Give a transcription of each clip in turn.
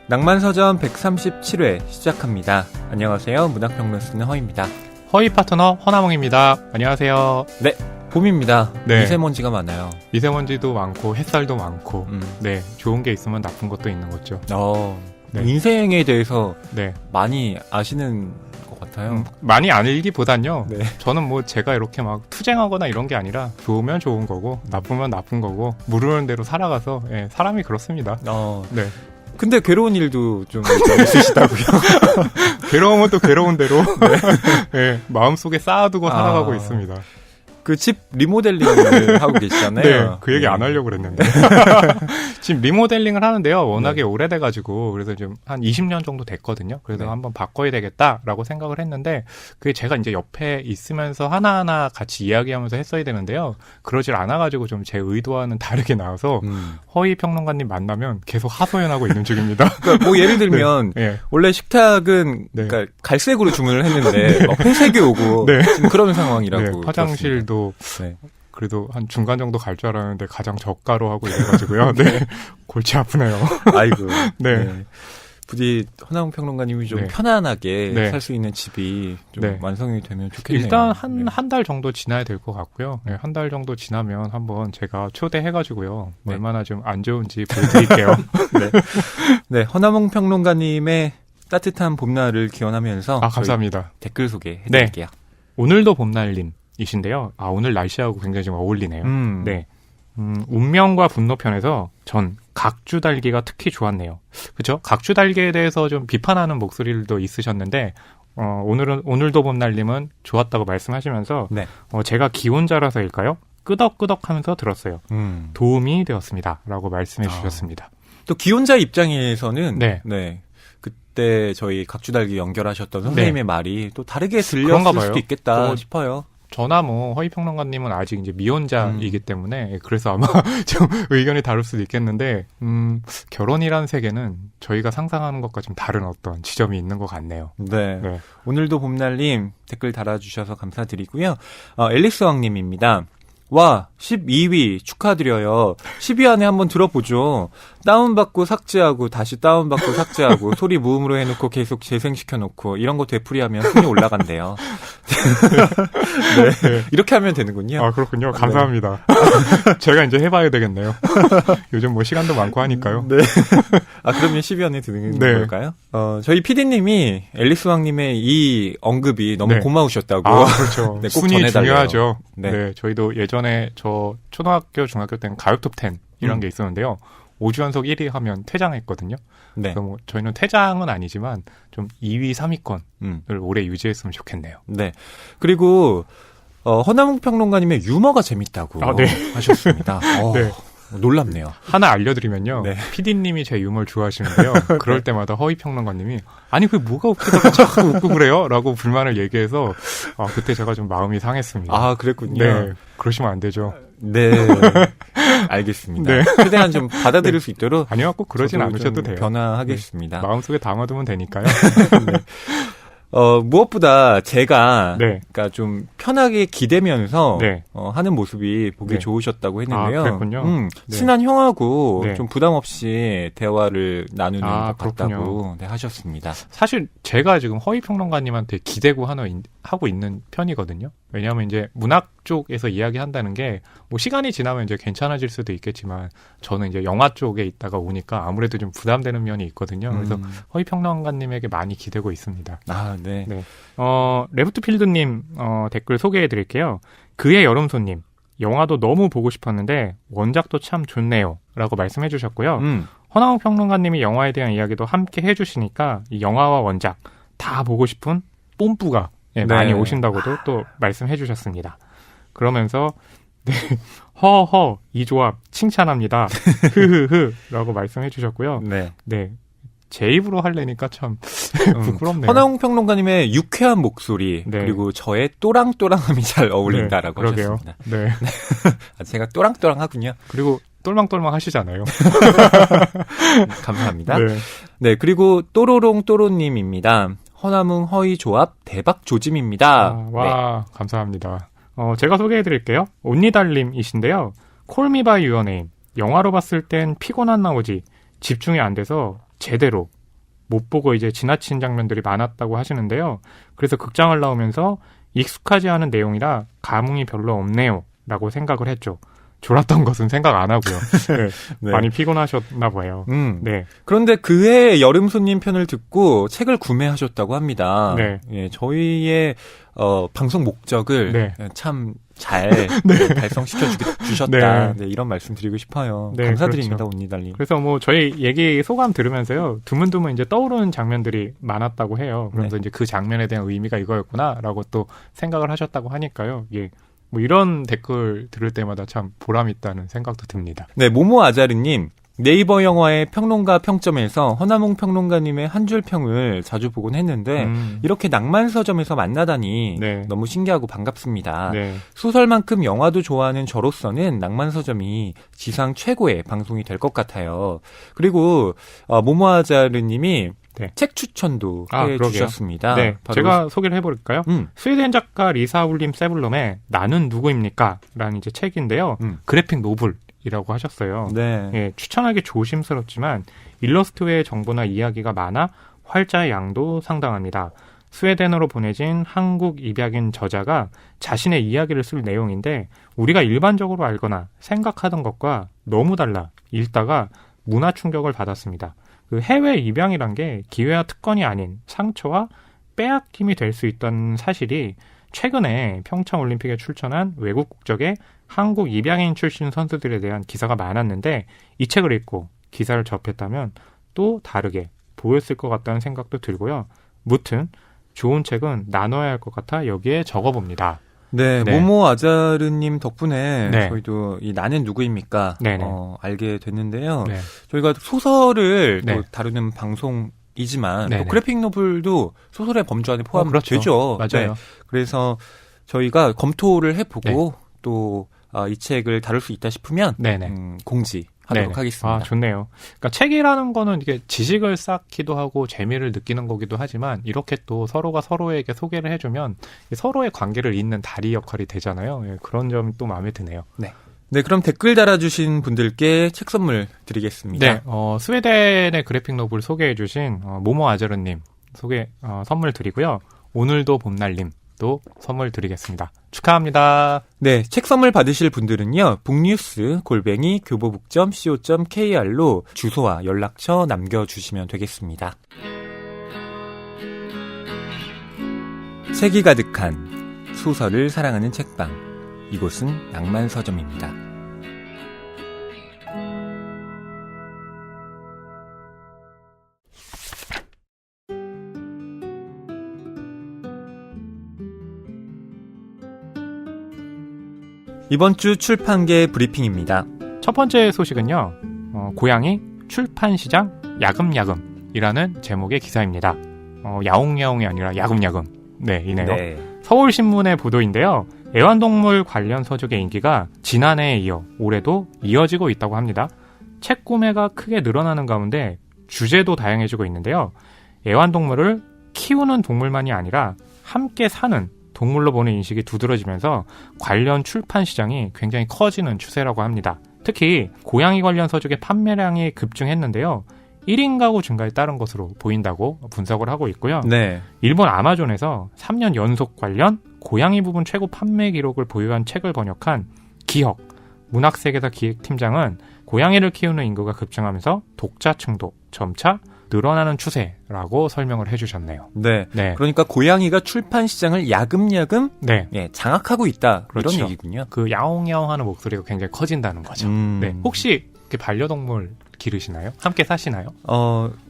낭만서점 137회 시작합니다. 안녕하세요. 문학평론 쓰는 허입니다. 허이 파트너 허나몽입니다. 안녕하세요. 네, 봄입니다. 네. 미세먼지가 많아요. 미세먼지도 많고 햇살도 많고 네, 좋은 게 있으면 나쁜 것도 있는 거죠. 네. 인생에 대해서 네. 많이 아시는 것 같아요. 많이 알기보단요. 네. 저는 뭐 제가 이렇게 막 투쟁하거나 이런 게 아니라 좋으면 좋은 거고 나쁘면 나쁜 거고 모르는 대로 살아가서 예, 사람이 그렇습니다. 네. 근데 괴로운 일도 좀 있으시다고요? 괴로움은 또 괴로운 대로 네, 마음속에 쌓아두고 살아가고 있습니다. 그 집 리모델링을 하고 계시잖아요. 네, 그 얘기 안 하려고 그랬는데. 지금 리모델링을 하는데요. 워낙에 오래돼가지고, 그래서 좀 한 20년 정도 됐거든요. 그래서 한번 바꿔야 되겠다라고 생각을 했는데, 그게 제가 이제 옆에 있으면서 하나하나 같이 이야기하면서 했어야 되는데요. 그러질 않아가지고 좀 제 의도와는 다르게 나와서, 허위 평론가님 만나면 계속 하소연하고 있는 중입니다. 그러니까 뭐 예를 들면, 네. 원래 식탁은 그러니까 갈색으로 주문을 했는데, 회색이 오고, 지금 그런 상황이라고. 네, 화장실도 그래도 한 중간 정도 갈 줄 알았는데 가장 저가로 하고 이래가지고요. 네, 골치 아프네요. 아이고. 네. 부디 허나몽 평론가님이 좀 편안하게 살 수 있는 집이 좀 완성이 되면 좋겠네요. 일단 한 달 정도 지나야 될 것 같고요. 네, 한 달 정도 지나면 한번 제가 초대해가지고요. 얼마나 좀 안 좋은지 보여드릴게요. 네, 허나몽 평론가님의 따뜻한 봄날을 기원하면서 감사합니다. 댓글 소개해드릴게요. 오늘도 봄날님. 이신데요. 오늘 날씨하고 굉장히 좀 어울리네요. 네. 운명과 분노편에서 전 각주달기가 특히 좋았네요. 그렇죠? 각주달기에 대해서 좀 비판하는 목소리도 있으셨는데 오늘도 봄날님은 좋았다고 말씀하시면서 제가 기혼자라서일까요? 끄덕끄덕하면서 들었어요. 도움이 되었습니다. 라고 말씀해 주셨습니다. 또 기혼자 입장에서는 그때 저희 각주달기 연결하셨던 선생님의 말이 또 다르게 들렸을 수도 있겠다 싶어요. 저나 뭐 허위평론가님은 아직 이제 미혼자이기 때문에 그래서 아마 좀 의견이 다를 수도 있겠는데 결혼이라는 세계는 저희가 상상하는 것과 좀 다른 어떤 지점이 있는 것 같네요. 네. 오늘도 봄날님 댓글 달아주셔서 감사드리고요. 앨리스 왕님입니다. 와, 12위 축하드려요. 10위 안에 한번 들어보죠. 다운받고 삭제하고 다시 다운받고 삭제하고 소리 무음으로 해놓고 계속 재생시켜놓고 이런 거 되풀이하면 순위 올라간대요. 이렇게 하면 되는군요. 그렇군요. 감사합니다. 제가 이제 해봐야 되겠네요. 요즘 뭐 시간도 많고 하니까요. 그러면 10위 안에 드는 걸까요? 저희 PD님이 앨리스 왕님의 이 언급이 너무 고마우셨다고. 그렇죠. 꼭 순위 전해달래요. 중요하죠. 네, 저희도 예전에 저 초등학교, 중학교 때는 가요톱 10 이런 게 있었는데요. 5주 연속 1위 하면 퇴장했거든요. 그래서 뭐 저희는 퇴장은 아니지만 좀 2위, 3위권을 오래 유지했으면 좋겠네요. 네. 그리고 허나몽 평론가님의 유머가 재밌다고 하셨습니다. 놀랍네요. 하나 알려드리면요. PD님이 제 유머를 좋아하시는데요. 그럴 때마다 허위평론가님이 아니 그게 뭐가 웃기다고 자꾸 웃고 그래요? 라고 불만을 얘기해서 그때 제가 좀 마음이 상했습니다. 그랬군요. 네. 그러시면 안 되죠. 네. 알겠습니다. 최대한 좀 받아들일 수 있도록. 아니요, 꼭 그러진 않으셔도 돼요. 변화하겠습니다. 마음속에 담아두면 되니까요. 무엇보다 제가 그러니까 좀 편하게 기대면서 하는 모습이 보기 좋으셨다고 했는데요. 그랬군요. 친한 형하고 좀 부담 없이 대화를 나누는 것 같다고 하셨습니다. 사실 제가 지금 허위평론가님한테 기대고 하고 있는 편이거든요. 왜냐하면 이제 문학 쪽에서 이야기한다는 게 뭐 시간이 지나면 이제 괜찮아질 수도 있겠지만 저는 이제 영화 쪽에 있다가 오니까 아무래도 좀 부담되는 면이 있거든요. 그래서 허위평론가님에게 많이 기대고 있습니다. 네. 레프트필드님 댓글 소개해드릴게요. 그의 여름손님 영화도 너무 보고 싶었는데 원작도 참 좋네요. 라고 말씀해 주셨고요. 허나몽 평론가님이 영화에 대한 이야기도 함께 해주시니까 이 영화와 원작 다 보고 싶은 뽐뿌가 많이 오신다고도 또 말씀해 주셨습니다. 그러면서 허허 이 조합 칭찬합니다. 흐흐흐 라고 말씀해 주셨고요. 제 입으로 하려니까 참 부끄럽네요. 허나몽 평론가님의 유쾌한 목소리 그리고 저의 또랑또랑함이 잘 어울린다라고 하셨습니다. 제가 또랑또랑하군요. 그리고 똘망똘망 하시잖아요. 감사합니다. 그리고 또로롱또로님입니다. 허나몽 허이 조합 대박 조짐입니다. 감사합니다. 제가 소개해드릴게요. 온니달님이신데요. 콜미 바이 유어 네임. 영화로 봤을 땐 피곤한 나머지 집중이 안 돼서 제대로 못 보고 이제 지나친 장면들이 많았다고 하시는데요. 그래서 극장을 나오면서 익숙하지 않은 내용이라 감흥이 별로 없네요 라고 생각을 했죠. 졸았던 것은 생각 안 하고요. 네. 네. 많이 피곤하셨나 봐요. 네. 그런데 그해 여름 손님 편을 듣고 책을 구매하셨다고 합니다. 네. 예, 저희의 방송 목적을 네. 참 잘 달성시켜 주셨다. 네, 이런 말씀 드리고 싶어요. 네, 감사드립니다, 그렇죠. 온니달님. 그래서 뭐 저희 얘기 소감 들으면서요. 드문드문 이제 떠오르는 장면들이 많았다고 해요. 그래서 네. 이제 그 장면에 대한 의미가 이거였구나라고 또 생각을 하셨다고 하니까요. 예. 뭐 이런 댓글 들을 때마다 참 보람 있다는 생각도 듭니다. 네, 모모 아자르님. 네이버 영화의 평론가 평점에서 허나몽 평론가님의 한 줄 평을 자주 보곤 했는데 이렇게 낭만 서점에서 만나다니 네. 너무 신기하고 반갑습니다. 네. 소설만큼 영화도 좋아하는 저로서는 낭만 서점이 지상 최고의 방송이 될 것 같아요. 그리고 모모아자르님이 네. 책 추천도 그러게요. 해주셨습니다. 네, 바로 제가 소개를 해볼까요? 스웨덴 작가 리사울림 세블럼의 나는 누구입니까? 라는 이제 책인데요. 그래픽 노블이라고 하셨어요. 네. 예, 추천하기 조심스럽지만 일러스트 외의 정보나 이야기가 많아 활자의 양도 상당합니다. 스웨덴어로 보내진 한국 입약인 저자가 자신의 이야기를 쓸 내용인데 우리가 일반적으로 알거나 생각하던 것과 너무 달라 읽다가 문화 충격을 받았습니다. 그 해외 입양이란 게 기회와 특권이 아닌 상처와 빼앗김이 될 수 있다는 사실이 최근에 평창올림픽에 출전한 외국 국적의 한국 입양인 출신 선수들에 대한 기사가 많았는데 이 책을 읽고 기사를 접했다면 또 다르게 보였을 것 같다는 생각도 들고요. 무튼 좋은 책은 나눠야 할 것 같아 여기에 적어봅니다. 네, 네. 모모 아자르님 덕분에 네. 저희도 이 나는 누구입니까? 네네. 알게 됐는데요. 네. 저희가 소설을 네. 또 다루는 방송이지만 네네. 또 그래픽 노블도 소설의 범주 안에 포함되죠. 그렇죠. 맞아요. 네. 그래서 저희가 검토를 해보고 또 이 책을 다룰 수 있다 싶으면 네네. 공지하도록 네네. 하겠습니다. 좋네요. 그러니까 책이라는 거는 이게 지식을 쌓기도 하고 재미를 느끼는 거기도 하지만 이렇게 또 서로가 서로에게 소개를 해주면 서로의 관계를 잇는 다리 역할이 되잖아요. 예, 그런 점이 또 마음에 드네요. 네, 그럼 댓글 달아주신 분들께 책 선물 드리겠습니다. 네, 스웨덴의 그래픽 노블 소개해주신 모모 아저르님 선물 드리고요. 오늘도 봄날님 또 선물 드리겠습니다. 축하합니다. 네, 책 선물 받으실 분들은요. 북뉴스@교보북.co.kr로 주소와 연락처 남겨주시면 되겠습니다. 책이 가득한 소설을 사랑하는 책방. 이곳은 낭만 서점입니다. 이번 주 출판계 브리핑입니다. 첫 번째 소식은요. 고양이 출판시장 야금야금이라는 제목의 기사입니다. 야옹야옹이 아니라 야금야금. 네, 이네요. 네. 서울신문의 보도인데요. 애완동물 관련 서적의 인기가 지난해에 이어 올해도 이어지고 있다고 합니다. 책 구매가 크게 늘어나는 가운데 주제도 다양해지고 있는데요. 애완동물을 키우는 동물만이 아니라 함께 사는 동물로 보는 인식이 두드러지면서 관련 출판 시장이 굉장히 커지는 추세라고 합니다. 특히 고양이 관련 서적의 판매량이 급증했는데요. 1인 가구 증가에 따른 것으로 보인다고 분석을 하고 있고요. 네. 일본 아마존에서 3년 연속 관련 고양이 부분 최고 판매 기록을 보유한 책을 번역한 기혁 문학세계사 기획팀장은 고양이를 키우는 인구가 급증하면서 독자층도 점차 늘어나는 추세라고 설명을 해주셨네요. 네. 네. 그러니까 고양이가 출판 시장을 야금야금 네. 장악하고 있다. 그렇죠. 이런 얘기군요. 그 야옹야옹하는 목소리가 굉장히 커진다는 거죠. 네. 혹시 반려동물 기르시나요? 함께 사시나요?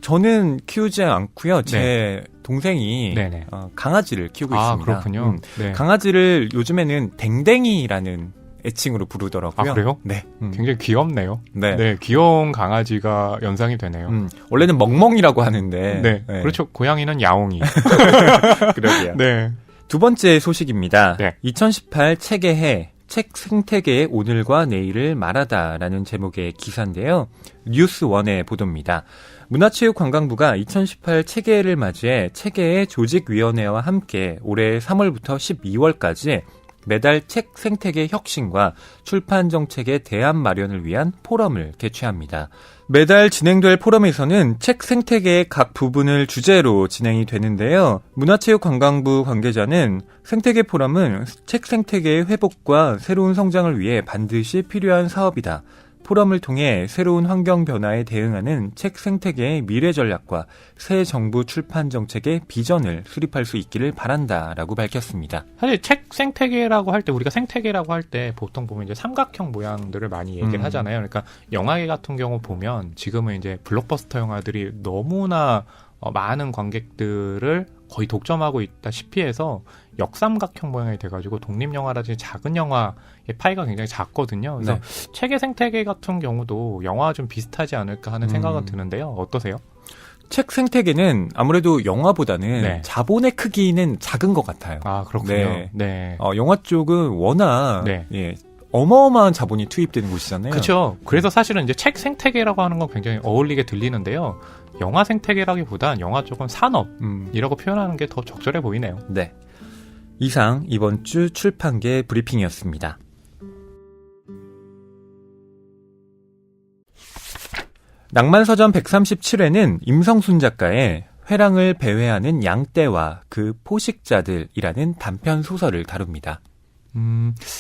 저는 키우지 않고요. 제 동생이 네네. 강아지를 키우고 있습니다. 그렇군요. 네. 강아지를 요즘에는 댕댕이라는 애칭으로 부르더라고요. 아, 그래요? 네. 굉장히 귀엽네요. 네. 귀여운 강아지가 연상이 되네요. 원래는 멍멍이라고 하는데. 네. 그렇죠. 고양이는 야옹이. 그러게요. 네. 두 번째 소식입니다. 네. 2018 책의 해, 책 생태계의 오늘과 내일을 말하다라는 제목의 기사인데요. 뉴스원의 보도입니다. 문화체육관광부가 2018 책의 해를 맞이해 책의 조직위원회와 함께 올해 3월부터 12월까지 매달 책 생태계 혁신과 출판 정책의 대안 마련을 위한 포럼을 개최합니다. 매달 진행될 포럼에서는 책 생태계의 각 부분을 주제로 진행이 되는데요. 문화체육관광부 관계자는 생태계 포럼은 책 생태계의 회복과 새로운 성장을 위해 반드시 필요한 사업이다. 포럼을 통해 새로운 환경 변화에 대응하는 책 생태계의 미래 전략과 새 정부 출판 정책의 비전을 수립할 수 있기를 바란다라고 밝혔습니다. 사실 책 생태계라고 할 때 우리가 생태계라고 할 때 보통 보면 이제 삼각형 모양들을 많이 얘기를 하잖아요. 그러니까 영화계 같은 경우 보면 지금은 이제 블록버스터 영화들이 너무나 많은 관객들을 거의 독점하고 있다시피 해서 역삼각형 모양이 돼가지고 독립영화라든지 작은 영화의 파이가 굉장히 작거든요. 그래서 네. 책의 생태계 같은 경우도 영화와 좀 비슷하지 않을까 하는 생각은 드는데요. 어떠세요? 책 생태계는 아무래도 영화보다는 네. 자본의 크기는 작은 것 같아요. 아, 그렇군요. 네. 네. 영화 쪽은 워낙 네. 예, 어마어마한 자본이 투입되는 곳이잖아요. 그렇죠. 그래서 사실은 이제 책 생태계라고 하는 건 굉장히 어울리게 들리는데요. 영화 생태계라기보단 영화 쪽은 산업이라고 표현하는 게 더 적절해 보이네요. 네. 이상 이번 주 출판계 브리핑이었습니다. 낭만서점 137회는 임성순 작가의 회랑을 배회하는 양떼와 그 포식자들이라는 단편 소설을 다룹니다.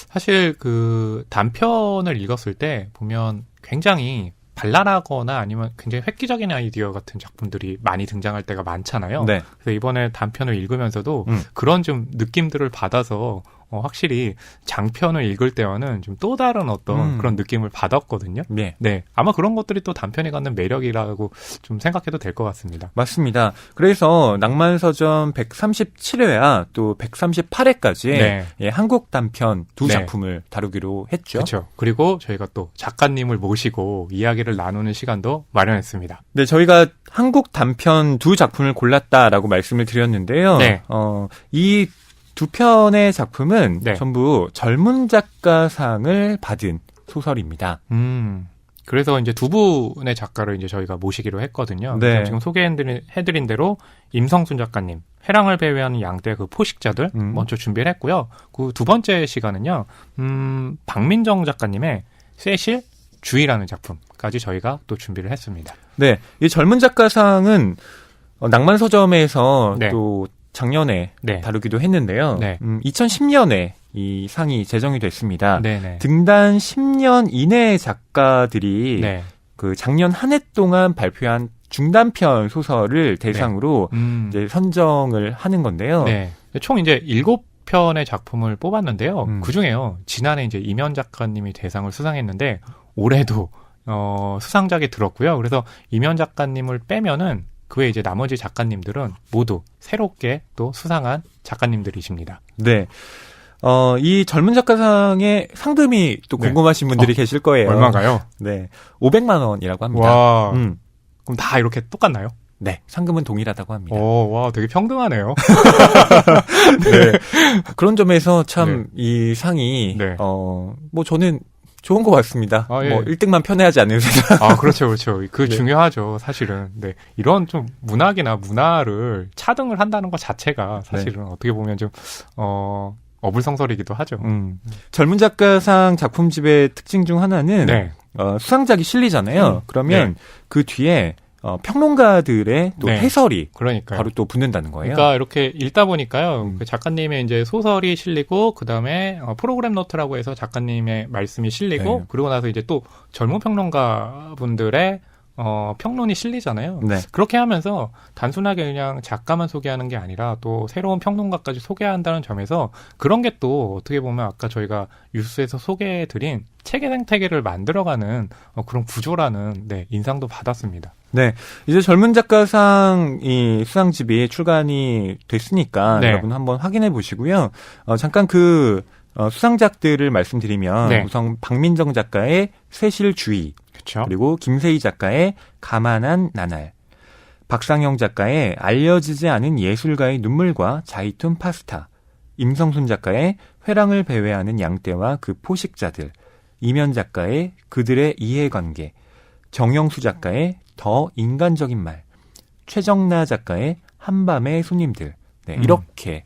사실 그 단편을 읽었을 때 보면 굉장히 발랄하거나 아니면 굉장히 획기적인 아이디어 같은 작품들이 많이 등장할 때가 많잖아요. 네. 그래서 이번에 단편을 읽으면서도 그런 좀 느낌들을 받아서 확실히 장편을 읽을 때와는 좀 또 다른 어떤 그런 느낌을 받았거든요. 네. 네. 아마 그런 것들이 또 단편이 갖는 매력이라고 좀 생각해도 될 것 같습니다. 맞습니다. 그래서 낭만서점 137회와 또 138회까지 네. 예, 한국 단편 두 네. 작품을 다루기로 했죠. 그렇죠. 그리고 저희가 또 작가님을 모시고 이야기를 나누는 시간도 마련했습니다. 네, 저희가 한국 단편 두 작품을 골랐다라고 말씀을 드렸는데요. 네. 이 두 편의 작품은 네. 전부 젊은 작가상을 받은 소설입니다. 그래서 이제 두 분의 작가를 이제 저희가 모시기로 했거든요. 네. 지금 소개해드린 대로 임성순 작가님, 회랑을 배회하는 양떼 그 포식자들 먼저 준비를 했고요. 그 두 번째 시간은요, 박민정 작가님의 세실 주의라는 작품까지 저희가 또 준비를 했습니다. 네, 이 젊은 작가상은 낭만서점에서 네. 또 작년에 네. 다루기도 했는데요. 네. 2010년에 이 상이 제정이 됐습니다. 네네. 등단 10년 이내의 작가들이 네. 그 작년 한 해 동안 발표한 중단편 소설을 대상으로 이제 선정을 하는 건데요. 네. 총 이제 7편의 작품을 뽑았는데요. 그 중에요. 지난해 이제 이면 작가님이 대상을 수상했는데 올해도 수상작에 들었고요. 그래서 이면 작가님을 빼면은 그 외에 이제 나머지 작가님들은 모두 새롭게 또 수상한 작가님들이십니다. 네. 이 젊은 작가상의 상금이 또 궁금하신 분들이 계실 거예요. 얼마인가요? 네. 500만 원이라고 합니다. 와. 그럼 다 이렇게 똑같나요? 네. 상금은 동일하다고 합니다. 와, 되게 평등하네요. 네. 그런 점에서 참 이 상이, 네. 뭐 저는 좋은 것 같습니다. 아, 예. 뭐 1등만 편애하지 않는 세상. 아, 그렇죠. 그 네. 중요하죠, 사실은. 네. 이런 좀 문학이나 문화를 차등을 한다는 것 자체가 사실은 어떻게 보면 좀, 어불성설이기도 하죠. 젊은 작가상 작품집의 특징 중 하나는, 네. 수상작이 실리잖아요. 그러면 그 뒤에, 평론가들의 또 네. 해설이 그러니까요. 바로 또 붙는다는 거예요. 그러니까 이렇게 읽다 보니까요. 그 작가님의 이제 소설이 실리고 그다음에 프로그램 노트라고 해서 작가님의 말씀이 실리고 네. 그리고 나서 이제 또 젊은 평론가분들의 평론이 실리잖아요. 네. 그렇게 하면서 단순하게 그냥 작가만 소개하는 게 아니라 또 새로운 평론가까지 소개한다는 점에서 그런 게 또 어떻게 보면 아까 저희가 뉴스에서 소개해드린 책의 생태계를 만들어가는 그런 구조라는 인상도 받았습니다. 네. 이제 젊은 작가상 이 수상집이 출간이 됐으니까 네. 여러분 한번 확인해 보시고요. 잠깐 그 수상작들을 말씀드리면 네. 우선 박민정 작가의 세실주의, 그렇죠. 그리고 김세희 작가의 가만한 나날, 박상영 작가의 알려지지 않은 예술가의 눈물과 자이툰 파스타, 임성순 작가의 회랑을 배회하는 양떼와 그 포식자들, 이면 작가의 그들의 이해관계, 정영수 작가의 더 인간적인 말, 최정나 작가의 한밤의 손님들, 네, 이렇게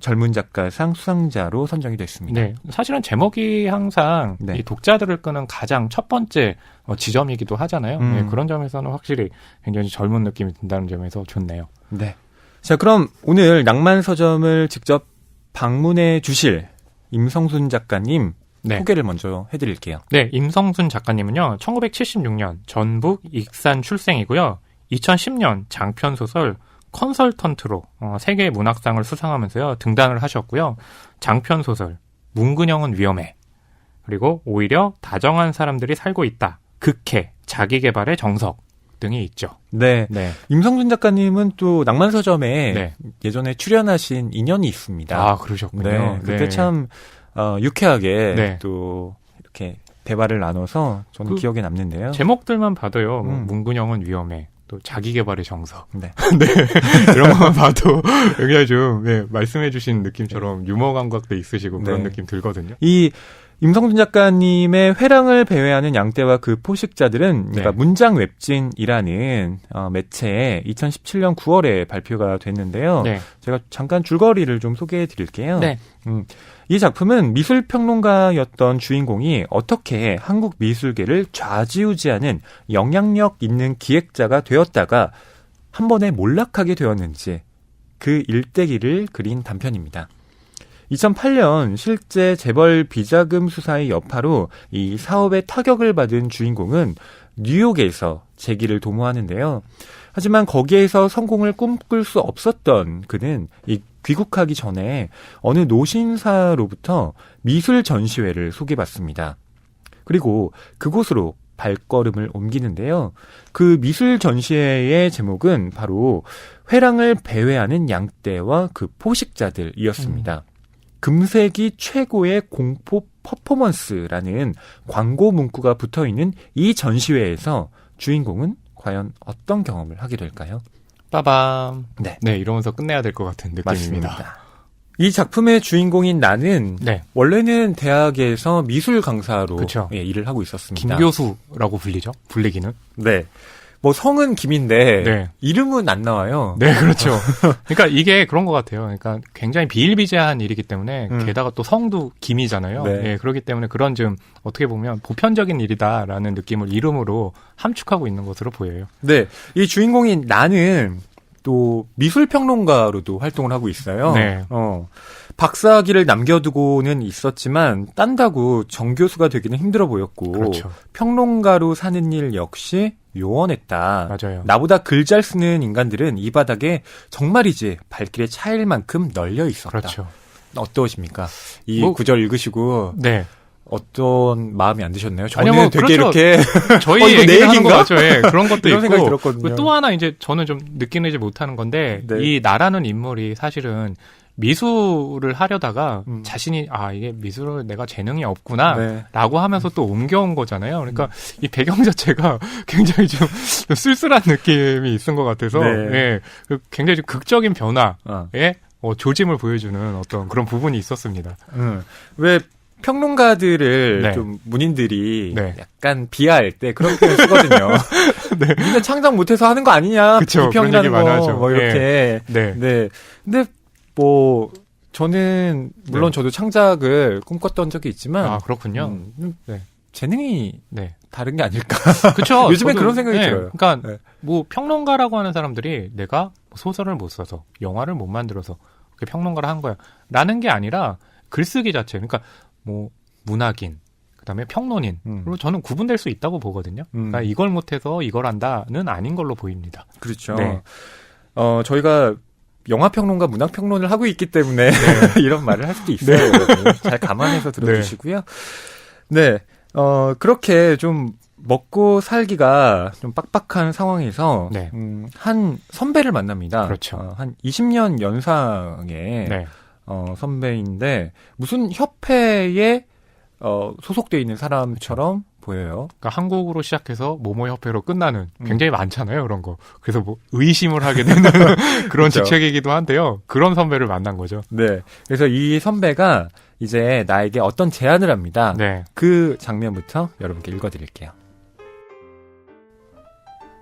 젊은 작가상 수상자로 선정이 됐습니다. 네, 사실은 제목이 항상 네. 이 독자들을 끄는 가장 첫 번째 지점이기도 하잖아요. 네, 그런 점에서는 확실히 굉장히 젊은 느낌이 든다는 점에서 좋네요. 네. 자, 그럼 오늘 낭만 서점을 직접 방문해 주실 임성순 작가님 네. 소개를 먼저 해드릴게요. 네, 임성순 작가님은요, 1976년 전북 익산 출생이고요. 2010년 장편소설 컨설턴트로 세계 문학상을 수상하면서요, 등단을 하셨고요. 장편소설 문근영은 위험해. 그리고 오히려 다정한 사람들이 살고 있다. 극해, 자기개발의 정석 등이 있죠. 네. 네. 임성순 작가님은 또 낭만 서점에 네. 예전에 출연하신 인연이 있습니다. 아, 그러셨군요. 네. 그때 네. 참 유쾌하게 네. 또 이렇게 대화를 나눠서 저는 그 기억에 남는데요. 제목들만 봐도요. 뭐 문근영은 위험해. 또 자기개발의 정석. 네. 네. 이런 것만 봐도 굉장히 좀 말씀해주신 느낌처럼 유머 감각도 있으시고 그런 네. 느낌 들거든요. 이 임성순 작가님의 회랑을 배회하는 양떼와 그 포식자들은 그러니까 네. 문장 웹진이라는 매체에 2017년 9월에 발표가 됐는데요. 네. 제가 잠깐 줄거리를 좀 소개해 드릴게요. 네. 이 작품은 미술평론가였던 주인공이 어떻게 한국 미술계를 좌지우지하는 영향력 있는 기획자가 되었다가 한 번에 몰락하게 되었는지 그 일대기를 그린 단편입니다. 2008년 실제 재벌 비자금 수사의 여파로 이 사업에 타격을 받은 주인공은 뉴욕에서 재기를 도모하는데요. 하지만 거기에서 성공을 꿈꿀 수 없었던 그는 이 귀국하기 전에 어느 노신사로부터 미술 전시회를 소개받습니다. 그리고 그곳으로 발걸음을 옮기는데요. 그 미술 전시회의 제목은 바로 회랑을 배회하는 양떼와 그 포식자들이었습니다. 금세기 최고의 공포 퍼포먼스라는 광고 문구가 붙어있는 이 전시회에서 주인공은 과연 어떤 경험을 하게 될까요? 빠밤. 네. 네, 이러면서 끝내야 될 것 같은 느낌입니다. 맞습니다. 이 작품의 주인공인 나는 네. 원래는 대학에서 미술 강사로 그쵸. 일을 하고 있었습니다. 김교수라고 불리기는. 네. 뭐 성은 김인데 네. 이름은 안 나와요. 네, 그렇죠. 그러니까 이게 그런 것 같아요. 그러니까 굉장히 비일비재한 일이기 때문에 게다가 또 성도 김이잖아요. 네. 예, 그렇기 때문에 그런 좀 어떻게 보면 보편적인 일이다라는 느낌을 이름으로 함축하고 있는 것으로 보여요. 네. 이 주인공인 나는 또 미술평론가로도 활동을 하고 있어요. 네. 박사학위를 남겨두고는 있었지만 딴다고 정교수가 되기는 힘들어 보였고 그렇죠. 평론가로 사는 일 역시 요원했다. 맞아요. 나보다 글 잘 쓰는 인간들은 이 바닥에 정말이지 발길에 차일 만큼 널려 있었다. 그렇죠. 어떠십니까? 이 뭐, 구절 읽으시고 네. 어떤 마음이 안 드셨나요? 저는 아니요, 뭐, 되게 그렇죠. 이렇게 저희 이거 내 얘기를 하는 거 얘기인가? 맞죠. 예, 그런 것도 이런 생각이 있고 들었거든요. 또 하나 이제 저는 좀 느끼지 못하는 건데 네. 이 나라는 인물이 사실은 미술을 하려다가 자신이 이게 미술을 내가 재능이 없구나 네. 라고 하면서 또 옮겨온 거잖아요. 그러니까 이 배경 자체가 굉장히 좀 쓸쓸한 느낌이 있은 것 같아서 네. 예, 굉장히 좀 극적인 변화에 어. 조짐을 보여주는 어떤 그런 부분이 있었습니다. 왜 평론가들을 네. 좀 문인들이 네. 약간 비하할 때 그런 표현 쓰거든요. 네. 니네 창작 못해서 하는 거 아니냐? 그쵸, 그런 비평이라는 얘기 거 많이 하죠. 뭐 이렇게. 네. 네. 근데 뭐 저는 물론 네. 저도 창작을 꿈꿨던 적이 있지만 그렇군요. 네. 재능이 네. 다른 게 아닐까. 그렇죠. 요즘엔 저도, 그런 생각이 들어요. 그러니까 네. 뭐 평론가라고 하는 사람들이 내가 소설을 못 써서 영화를 못 만들어서 그렇게 평론가를 한 거야. 라는 게 아니라 글쓰기 자체. 그러니까 뭐 문학인, 그다음에 평론인. 그리고 저는 구분될 수 있다고 보거든요. 그러니까 이걸 못해서 이걸 한다는 아닌 걸로 보입니다. 그렇죠. 네. 저희가 영화평론가 문학평론을 하고 있기 때문에 이런 말을 할 수도 있어요. 네. 여러분. 잘 감안해서 들어주시고요. 네. 그렇게 좀 먹고 살기가 좀 빡빡한 상황에서 네. 한 선배를 만납니다. 그렇죠. 한 20년 연상의 네. 선배인데 무슨 협회에 소속돼 있는 사람처럼 보여요. 그러니까 한국으로 시작해서 모모협회로 끝나는 굉장히 많잖아요, 그런 거. 그래서 뭐 의심을 하게 되는 그런 그렇죠. 직책이기도 한데요. 그런 선배를 만난 거죠. 네. 그래서 이 선배가 이제 나에게 어떤 제안을 합니다. 네. 그 장면부터 여러분께 읽어드릴게요.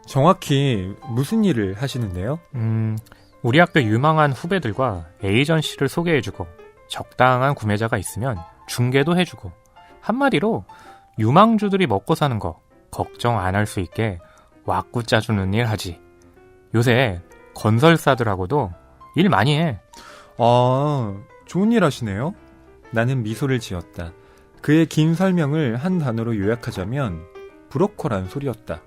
정확히 무슨 일을 하시는데요? 우리 학교 유망한 후배들과 에이전시를 소개해주고 적당한 구매자가 있으면 중개도 해주고 한마디로 유망주들이 먹고 사는 거 걱정 안 할 수 있게 왁구 짜주는 일 하지. 요새 건설사들하고도 일 많이 해. 아, 좋은 일 하시네요. 나는 미소를 지었다. 그의 긴 설명을 한 단어로 요약하자면 브로커란 소리였다.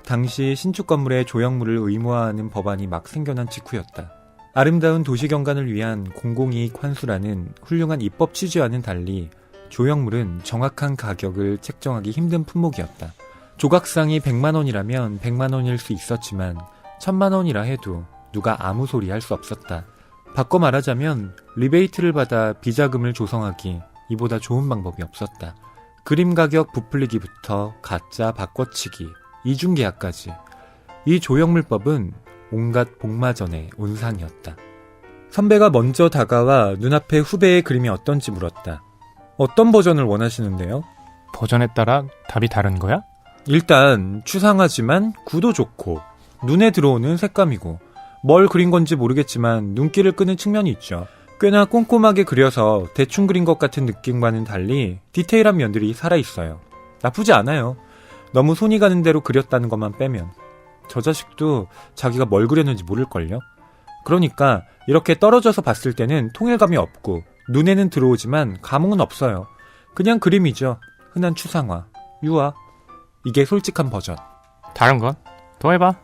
당시 신축 건물의 조형물을 의무화하는 법안이 막 생겨난 직후였다. 아름다운 도시경관을 위한 공공이익 환수라는 훌륭한 입법 취지와는 달리 조형물은 정확한 가격을 책정하기 힘든 품목이었다. 조각상이 100만 원이라면 100만 원일 수 있었지만 1000만 원이라 해도 누가 아무 소리 할 수 없었다. 바꿔 말하자면 리베이트를 받아 비자금을 조성하기 이보다 좋은 방법이 없었다. 그림 가격 부풀리기부터 가짜 바꿔치기, 이중계약까지 이 조형물법은 온갖 복마전의 온상이었다. 선배가 먼저 다가와 눈앞에 후배의 그림이 어떤지 물었다. 어떤 버전을 원하시는데요? 버전에 따라 답이 다른 거야? 일단 추상하지만 구도 좋고 눈에 들어오는 색감이고 뭘 그린 건지 모르겠지만 눈길을 끄는 측면이 있죠. 꽤나 꼼꼼하게 그려서 대충 그린 것 같은 느낌과는 달리 디테일한 면들이 살아있어요. 나쁘지 않아요. 너무 손이 가는 대로 그렸다는 것만 빼면. 저 자식도 자기가 뭘 그렸는지 모를걸요? 그러니까 이렇게 떨어져서 봤을 때는 통일감이 없고 눈에는 들어오지만 감흥은 없어요. 그냥 그림이죠. 흔한 추상화, 유화. 이게 솔직한 버전. 다른 건? 더 해봐.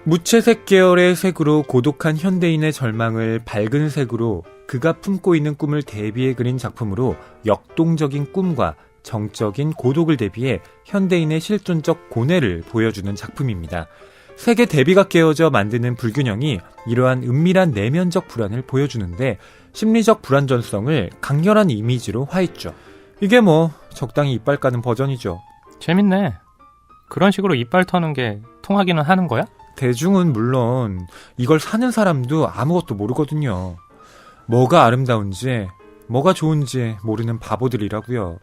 무채색 계열의 색으로 고독한 현대인의 절망을 밝은 색으로 그가 품고 있는 꿈을 대비해 그린 작품으로 역동적인 꿈과 정적인 고독을 대비해 현대인의 실존적 고뇌를 보여주는 작품입니다. 색의 대비가 깨어져 만드는 불균형이 이러한 은밀한 내면적 불안을 보여주는데 심리적 불안전성을 강렬한 이미지로 화했죠. 이게 뭐 적당히 이빨 까는 버전이죠. 재밌네. 그런 식으로 이빨 터는 게 통하기는 하는 거야? 대중은 물론 이걸 사는 사람도 아무것도 모르거든요. 뭐가 아름다운지 뭐가 좋은지 모르는 바보들이라고요.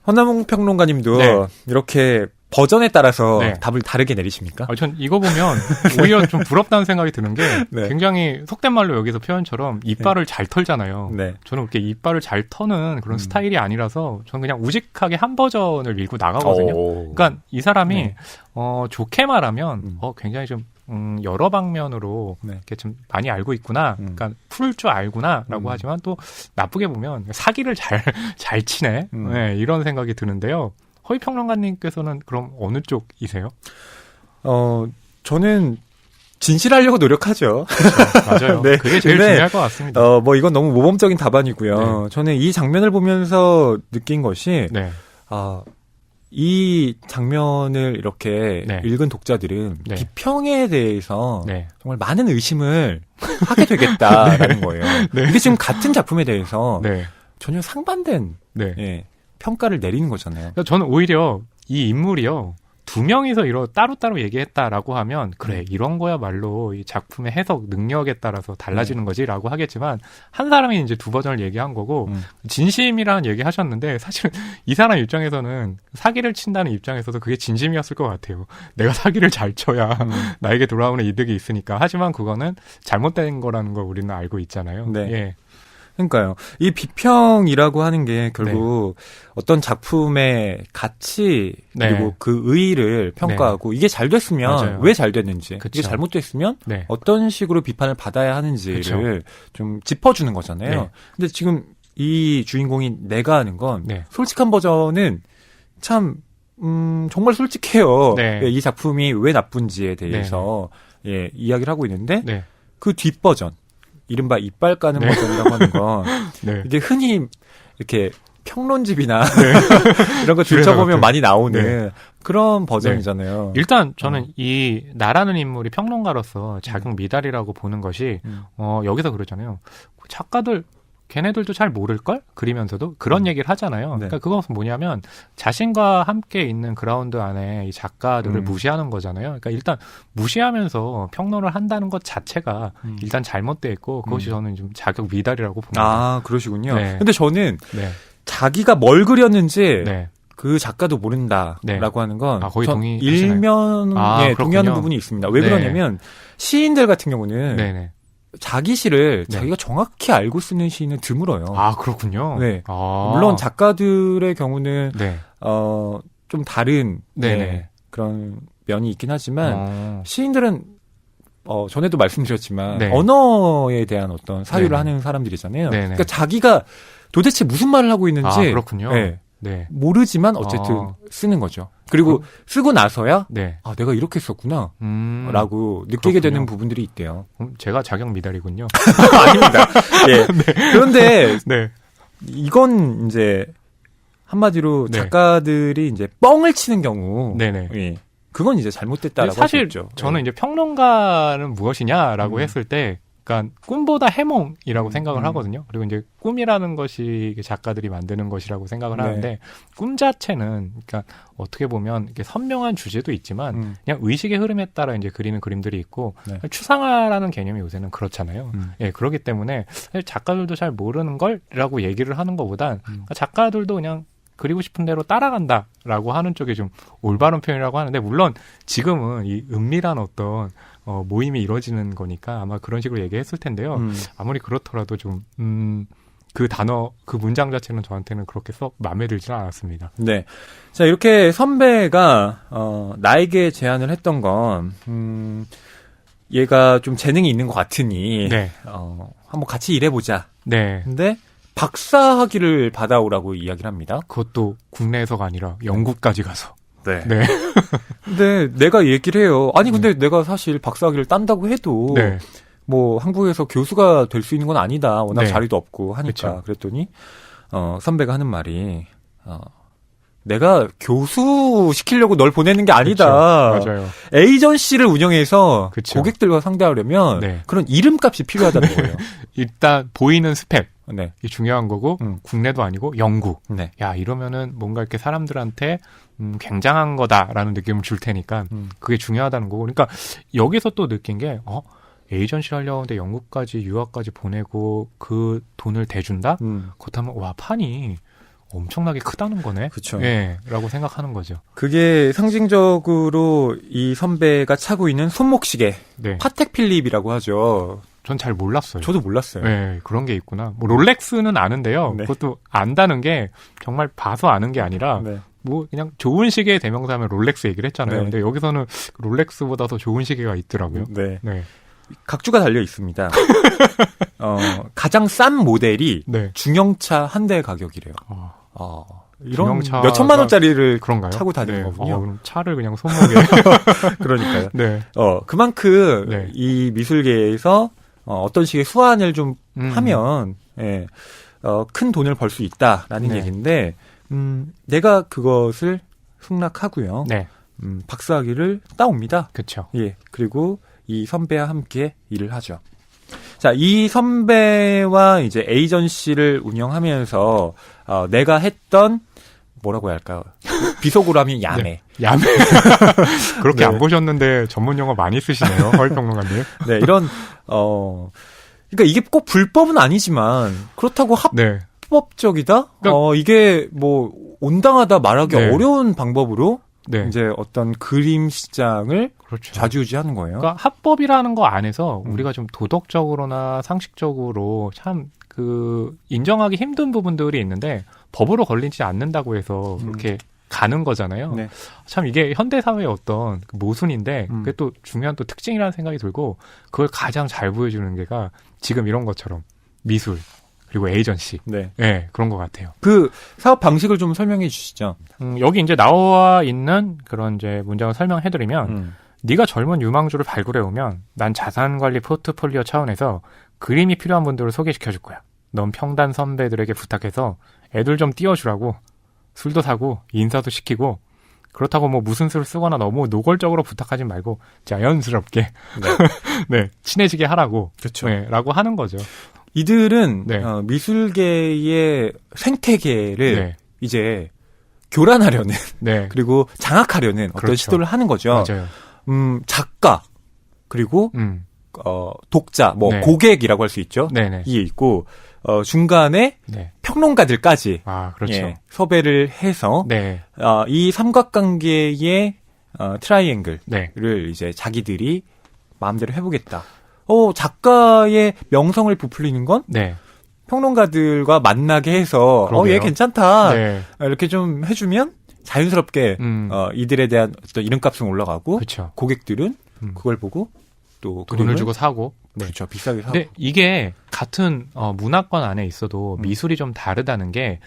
허남홍 평론가님도 네. 이렇게 버전에 따라서 네. 답을 다르게 내리십니까? 전 이거 보면 오히려 좀 부럽다는 생각이 드는 게 네. 굉장히 속된 말로 여기서 표현처럼 이빨을 잘 털잖아요. 네. 저는 그렇게 이빨을 잘 터는 그런 스타일이 아니라서 저는 그냥 우직하게 한 버전을 밀고 나가거든요. 그러니까 이 사람이 네. 좋게 말하면 굉장히 좀 여러 방면으로 네. 이렇게 좀 많이 알고 있구나. 그러니까 풀 줄 알구나라고 하지만 또 나쁘게 보면 사기를 잘 치네. 네, 이런 생각이 드는데요. 허위 평론가님께서는 그럼 어느 쪽이세요? 저는 진실하려고 노력하죠. 그렇죠. 맞아요. 네. 그게 제일 근데, 중요할 것 같습니다. 뭐 이건 너무 모범적인 답안이고요. 네. 저는 이 장면을 보면서 느낀 것이 네. 이 장면을 이렇게 네. 읽은 독자들은 네. 비평에 대해서 네. 정말 많은 의심을 하게 되겠다라는 거예요. 네. 이게 지금 같은 작품에 대해서 네. 전혀 상반된 네. 예, 평가를 내리는 거잖아요. 그러니까 저는 오히려 이 인물이요. 두 명이서 따로따로 얘기했다라고 하면 그래 이런 거야말로 이 작품의 해석 능력에 따라서 달라지는 거지라고 하겠지만 한 사람이 이제 두 버전을 얘기한 거고 진심이라는 얘기 하셨는데 사실 이 사람 입장에서는 사기를 친다는 입장에서도 그게 진심이었을 것 같아요. 내가 사기를 잘 쳐야 나에게 돌아오는 이득이 있으니까. 하지만 그거는 잘못된 거라는 걸 우리는 알고 있잖아요. 네. 예. 그러니까요. 이 비평이라고 하는 게 결국 어떤 작품의 가치 그리고 네. 그 의의를 평가하고 이게 잘 됐으면 맞아요. 왜 잘 됐는지 그쵸. 이게 잘못됐으면 네. 어떤 식으로 비판을 받아야 하는지를 그쵸. 좀 짚어주는 거잖아요. 네. 근데 지금 이 주인공이 내가 하는 건 네. 솔직한 버전은 참 정말 솔직해요. 네. 이 작품이 왜 나쁜지에 대해서 예, 이야기를 하고 있는데 네. 그 뒷버전 이른바 이빨 까는 네. 버전이라고 하는 건 네. 이게 흔히 이렇게 평론집이나 네. 이런 거 줄여서 들춰보면 같은. 많이 나오는 네. 그런 버전이잖아요. 일단 저는 이 나라는 인물이 평론가로서 자격 미달이라고 보는 것이 여기서 그러잖아요. 작가들 걔네들도 잘 모를걸? 그리면서도 그런 얘기를 하잖아요. 네. 그러니까 그것은 뭐냐면 자신과 함께 있는 그라운드 안에 이 작가들을 무시하는 거잖아요. 그러니까 일단 무시하면서 평론을 한다는 것 자체가 일단 잘못돼 있고 그것이 저는 좀 자격 미달이라고 봅니다. 아, 그러시군요. 네. 근데 저는 네. 자기가 뭘 그렸는지 네. 그 작가도 모른다라고 네. 하는 건 거의 전 동의하시나요? 일면에 동의하는 부분이 있습니다. 왜 네. 그러냐면 시인들 같은 경우는 네네. 자기 시를 네. 자기가 정확히 알고 쓰는 시인은 드물어요. 그렇군요. 네. 아. 물론 작가들의 경우는 네. 좀 다른 네네. 그런 면이 있긴 하지만 시인들은 전에도 말씀드렸지만 네. 언어에 대한 어떤 사유를 네네. 하는 사람들이잖아요. 네네. 그러니까 자기가 도대체 무슨 말을 하고 있는지 그렇군요. 네, 네. 모르지만 어쨌든 쓰는 거죠. 그리고 쓰고 나서야 네. 내가 이렇게 썼구나 라고 느끼게 그렇군요. 되는 부분들이 있대요. 제가 자격 미달이군요. 아닙니다. 예. 그런데 네. 이건 이제 한마디로 네. 작가들이 이제 뻥을 치는 경우 네네. 예. 그건 이제 잘못됐다라고 사실 할 수 있죠. 저는 예. 이제 평론가는 무엇이냐라고 했을 때, 그러니까 꿈보다 해몽이라고 생각을 하거든요. 그리고 이제 꿈이라는 것이 작가들이 만드는 것이라고 생각을 네. 하는데, 꿈 자체는 그러니까 어떻게 보면 이렇게 선명한 주제도 있지만 그냥 의식의 흐름에 따라 이제 그리는 그림들이 있고 네. 추상화라는 개념이 요새는 그렇잖아요. 예, 그렇기 때문에 사실 작가들도 잘 모르는 걸라고 얘기를 하는 것보단 그러니까 작가들도 그냥 그리고 싶은 대로 따라간다라고 하는 쪽이 좀 올바른 표현이라고 하는데, 물론 지금은 이 은밀한 어떤 모임이 이루어지는 거니까 아마 그런 식으로 얘기했을 텐데요. 아무리 그렇더라도 좀 그 단어, 그 문장 자체는 저한테는 그렇게 썩 마음에 들지는 않았습니다. 네. 자, 이렇게 선배가 나에게 제안을 했던 건 얘가 좀 재능이 있는 것 같으니 네. 한번 같이 일해보자. 네. 근데 박사 학위를 받아오라고 이야기를 합니다. 그것도 국내에서가 아니라 영국까지 가서. 네. 네. 근데 내가 얘기를 해요. 아니 근데 내가 사실 박사 학위를 딴다고 해도 네. 뭐 한국에서 교수가 될 수 있는 건 아니다. 워낙 네. 자리도 없고 하니까. 그쵸. 그랬더니 선배가 하는 말이 내가 교수 시키려고 널 보내는 게 아니다. 그쵸. 맞아요. 에이전시를 운영해서 그쵸. 고객들과 상대하려면 네. 그런 이름값이 필요하다는 거예요. 일단 보이는 스펙. 네. 이 중요한 거고 국내도 아니고 영국. 네. 야, 이러면은 뭔가 이렇게 사람들한테 굉장한 거다라는 느낌을 줄 테니까 그게 중요하다는 거고. 그러니까 여기서 또 느낀 게 에이전시를 하려고 하는데 영국까지 유학까지 보내고 그 돈을 대준다? 그렇다면 와, 판이 엄청나게 크다는 거네. 그쵸. 예, 라고 생각하는 거죠. 그게 상징적으로 이 선배가 차고 있는 손목시계. 네. 파텍 필립이라고 하죠. 전 잘 몰랐어요. 저도 몰랐어요. 네, 그런 게 있구나. 뭐 롤렉스는 아는데요. 네. 그것도 안다는 게 정말 봐서 아는 게 아니라 네. 뭐 그냥 좋은 시계의 대명사면 롤렉스 얘기를 했잖아요. 네. 근데 여기서는 롤렉스보다 더 좋은 시계가 있더라고요. 네. 네. 각주가 달려 있습니다. 가장 싼 모델이 네. 중형차 한 대 가격이래요. 이런 중형차가- 몇 천만 원짜리를 그런가요? 차고 다니는 네. 거군요. 그럼 차를 그냥 손목에. 그러니까요. 네. 그만큼 네. 이 미술계에서 어떤 식의 수완을 좀 하면 큰 돈을 벌 수 있다라는 네. 얘기인데 내가 그것을 승낙하고요. 네. 박사학위를 따옵니다. 그쵸. 예. 그리고 이 선배와 함께 일을 하죠. 자, 이 선배와 이제 에이전시를 운영하면서 내가 했던 뭐라고 해야 할까요? 비속어로 하면 야매. 네. 야매. 그렇게 네. 안 보셨는데 전문 용어 많이 쓰시네요. 허위평론가님. 네, 이런 그러니까 이게 꼭 불법은 아니지만 그렇다고 네. 합법적이다? 그러니까- 이게 뭐 온당하다 말하기 네. 어려운 방법으로 네. 이제 어떤 그림 시장을 그렇죠. 좌지우지하는 거예요. 그러니까 합법이라는 거 안에서 우리가 좀 도덕적으로나 상식적으로 참 인정하기 힘든 부분들이 있는데 법으로 걸리지 않는다고 해서 그렇게 가는 거잖아요. 네. 참 이게 현대 사회의 어떤 그 모순인데 그게 또 중요한 또 특징이라는 생각이 들고, 그걸 가장 잘 보여주는 게가 지금 이런 것처럼 미술 그리고 에이전시. 네. 네, 그런 것 같아요. 그 사업 방식을 좀 설명해 주시죠. 여기 이제 나와 있는 그런 이제 문장을 설명해드리면, 네가 젊은 유망주를 발굴해오면 난 자산관리 포트폴리오 차원에서 그림이 필요한 분들을 소개시켜줄 거야. 넌 평단 선배들에게 부탁해서 애들 좀 띄워주라고, 술도 사고 인사도 시키고, 그렇다고 뭐 무슨 수를 쓰거나 너무 노골적으로 부탁하지 말고 자연스럽게 네, 친해지게 하라고. 그렇죠. 네, 라고 하는 거죠. 이들은 네. 미술계의 생태계를 네. 이제 교란하려는 네. 그리고 장악하려는 어떤 그렇죠. 시도를 하는 거죠. 맞아요. 작가 그리고 독자, 뭐 네. 고객이라고 할 수 있죠. 네네. 이게 있고 중간에 네. 평론가들까지 아, 그렇죠. 예, 섭외를 해서 네. 이 삼각관계의 트라이앵글을 네. 이제 자기들이 마음대로 해보겠다. 작가의 명성을 부풀리는 건 네. 평론가들과 만나게 해서 그러게요. 얘 괜찮다. 네. 이렇게 좀 해주면 자연스럽게 이들에 대한 어떤 이름값은 올라가고 그렇죠. 고객들은 그걸 보고 또 돈을 그림을 주고 사고. 네. 그렇죠. 비싸게 사고. 근데 이게 같은 문화권 안에 있어도 미술이 좀 다르다는 게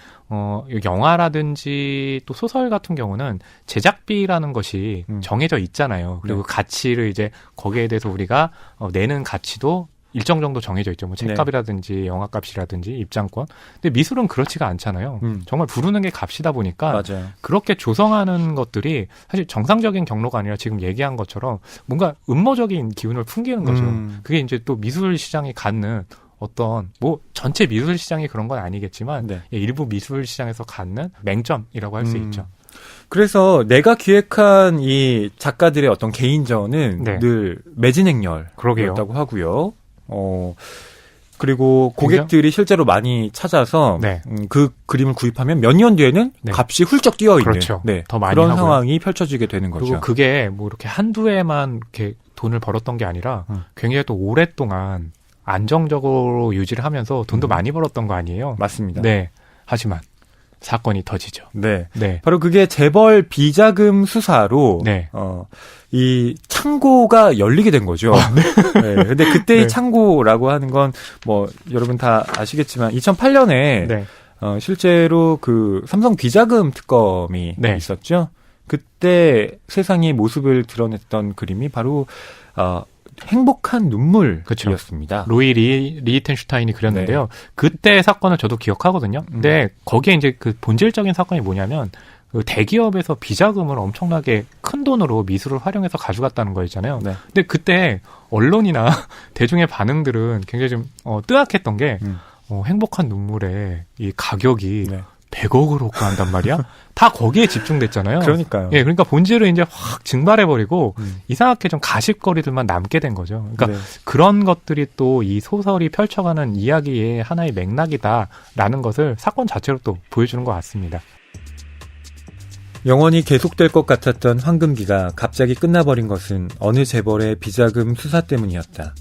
영화라든지 또 소설 같은 경우는 제작비라는 것이 정해져 있잖아요. 그리고 네. 가치를 이제 거기에 대해서 우리가 내는 가치도 일정 정도 정해져 있죠. 뭐 책값이라든지 영화값이라든지 입장권. 근데 미술은 그렇지가 않잖아요. 정말 부르는 게 값이다 보니까 맞아요. 그렇게 조성하는 것들이 사실 정상적인 경로가 아니라 지금 얘기한 것처럼 뭔가 음모적인 기운을 풍기는 거죠. 그게 이제 또 미술 시장이 갖는 어떤 뭐 전체 미술 시장이 그런 건 아니겠지만 네. 일부 미술 시장에서 갖는 맹점이라고 할 수 있죠. 그래서 내가 기획한 이 작가들의 어떤 개인전은 네. 늘 매진행렬이었다고 하고요. 그리고 고객들이 실제로 많이 찾아서 네. 그 그림을 구입하면 몇 년 뒤에는 네. 값이 훌쩍 뛰어 있는 그렇죠. 더 많이 그런 하고요. 상황이 펼쳐지게 되는 거죠. 그리고 그게 뭐 이렇게 한두 해만 이렇게 돈을 벌었던 게 아니라 굉장히 또 오랫동안 안정적으로 유지를 하면서 돈도 많이 벌었던 거 아니에요? 맞습니다. 네. 하지만 사건이 터지죠. 네. 네. 바로 그게 재벌 비자금 수사로 네. 이 창고가 열리게 된 거죠. 네. 근데 그때의 네. 창고라고 하는 건 뭐 여러분 다 아시겠지만 2008년에 네. 실제로 그 삼성 비자금 특검이 네. 있었죠. 그때 세상의 모습을 드러냈던 그림이 바로 행복한 눈물이었습니다. 로이 리히텐슈타인이 그렸는데요. 그때 사건을 저도 기억하거든요. 근데 거기에 이제 그 본질적인 사건이 뭐냐면 그 대기업에서 비자금을 엄청나게 큰 돈으로 미술을 활용해서 가져갔다는 거였잖아요. 네. 근데 그때 언론이나 대중의 반응들은 굉장히 좀 뜨악했던 게 행복한 눈물의 이 가격이 네. 100억을 호가한단 말이야? 다 거기에 집중됐잖아요. 그러니까요. 예, 그러니까 본질을 이제 확 증발해버리고 이상하게 좀 가십거리들만 남게 된 거죠. 그러니까 네. 그런 것들이 또 이 소설이 펼쳐가는 이야기의 하나의 맥락이다라는 것을 사건 자체로 또 보여주는 것 같습니다. 영원히 계속될 것 같았던 황금기가 갑자기 끝나버린 것은 어느 재벌의 비자금 수사 때문이었다.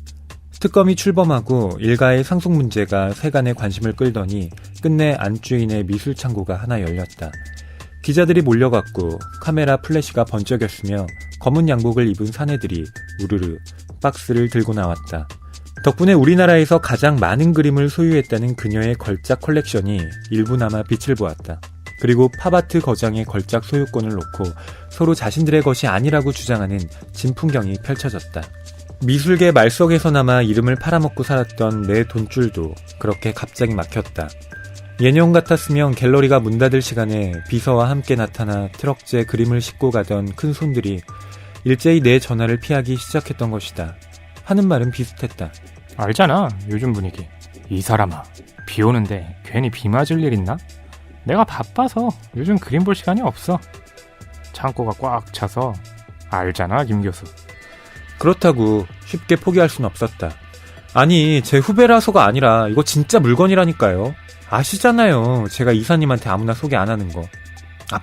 특검이 출범하고 일가의 상속 문제가 세간의 관심을 끌더니 끝내 안주인의 미술 창고가 하나 열렸다. 기자들이 몰려갔고 카메라 플래시가 번쩍였으며 검은 양복을 입은 사내들이 우르르 박스를 들고 나왔다. 덕분에 우리나라에서 가장 많은 그림을 소유했다는 그녀의 걸작 컬렉션이 일부나마 빛을 보았다. 그리고 팝아트 거장의 걸작 소유권을 놓고 서로 자신들의 것이 아니라고 주장하는 진풍경이 펼쳐졌다. 미술계 말석에서나마 이름을 팔아먹고 살았던 내 돈줄도 그렇게 갑자기 막혔다. 예년 같았으면 갤러리가 문 닫을 시간에 비서와 함께 나타나 트럭째 그림을 싣고 가던 큰 손들이 일제히 내 전화를 피하기 시작했던 것이다. 하는 말은 비슷했다. 알잖아, 요즘 분위기. 이 사람아, 비 오는데 괜히 비 맞을 일 있나? 내가 바빠서 요즘 그림 볼 시간이 없어. 창고가 꽉 차서. 알잖아, 김 교수. 그렇다고 쉽게 포기할 순 없었다. 아니, 제 후배라서가 아니라 이거 진짜 물건이라니까요. 아시잖아요. 제가 이사님한테 아무나 소개 안 하는 거.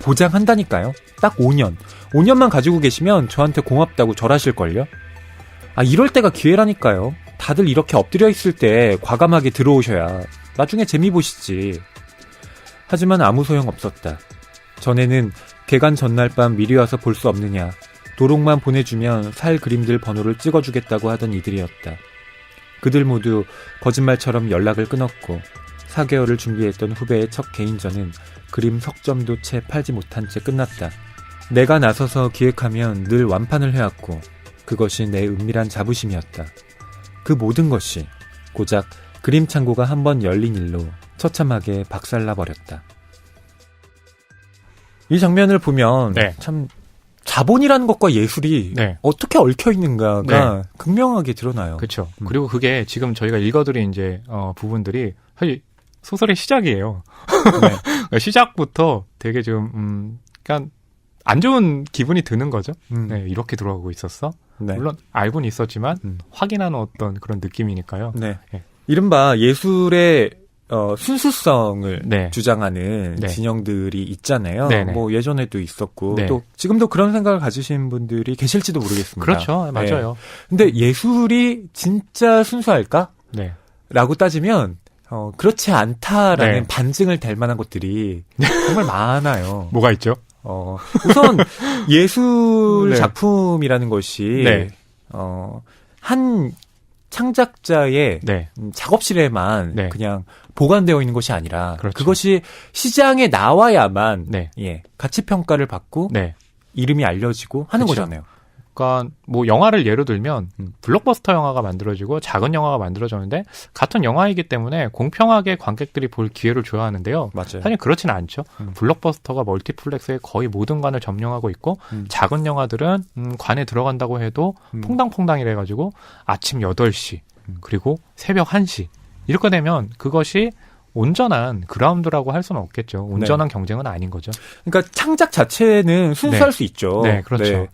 보장한다니까요. 딱 5년. 5년만 가지고 계시면 저한테 고맙다고 절하실걸요. 이럴 때가 기회라니까요. 다들 이렇게 엎드려 있을 때 과감하게 들어오셔야 나중에 재미 보시지. 하지만 아무 소용 없었다. 전에는 개관 전날 밤 미리 와서 볼 수 없느냐. 도록만 보내주면 살 그림들 번호를 찍어주겠다고 하던 이들이었다. 그들 모두 거짓말처럼 연락을 끊었고 4개월을 준비했던 후배의 첫 개인전은 그림 석점도 채 팔지 못한 채 끝났다. 내가 나서서 기획하면 늘 완판을 해왔고 그것이 내 은밀한 자부심이었다. 그 모든 것이 고작 그림 창고가 한번 열린 일로 처참하게 박살나버렸다. 이 장면을 보면 네. 참 자본이라는 것과 예술이 네. 어떻게 얽혀 있는가가 극명하게 드러나요. 그렇죠. 그리고 그게 지금 저희가 읽어드린 이제 부분들이 사실 소설의 시작이에요. 네. 시작부터 되게 좀 그러니까 안 좋은 기분이 드는 거죠. 네, 이렇게 돌아가고 있었어. 네. 물론 알고는 있었지만 확인하는 어떤 그런 느낌이니까요. 네. 네. 이른바 예술의 순수성을 네. 주장하는 네. 진영들이 있잖아요. 네네. 뭐 예전에도 있었고 네. 또 지금도 그런 생각을 가지신 분들이 계실지도 모르겠습니다. 그렇죠. 맞아요. 근데 예술이 진짜 순수할까? 네. 라고 따지면 그렇지 않다라는 네. 반증을 댈 만한 것들이 정말 많아요. 뭐가 있죠? 우선 예술 네. 작품이라는 것이 네. 한 창작자의 네. 작업실에만 네. 그냥 보관되어 있는 것이 아니라 그렇죠. 그것이 시장에 나와야만 네. 가치 평가를 받고 네. 이름이 알려지고 하는 그렇죠. 거잖아요. 그러니까 뭐 영화를 예로 들면 블록버스터 영화가 만들어지고 작은 영화가 만들어졌는데 같은 영화이기 때문에 공평하게 관객들이 볼 기회를 줘야 하는데요. 맞아요. 사실 그렇지는 않죠. 블록버스터가 멀티플렉스의 거의 모든 관을 점령하고 있고 작은 영화들은 관에 들어간다고 해도 퐁당퐁당이래 가지고 아침 8시 그리고 새벽 1시 이렇게 되면 그것이 온전한 그라운드라고 할 수는 없겠죠. 온전한 경쟁은 아닌 거죠. 그러니까 창작 자체는 순수할 네. 수 있죠. 네, 그렇죠.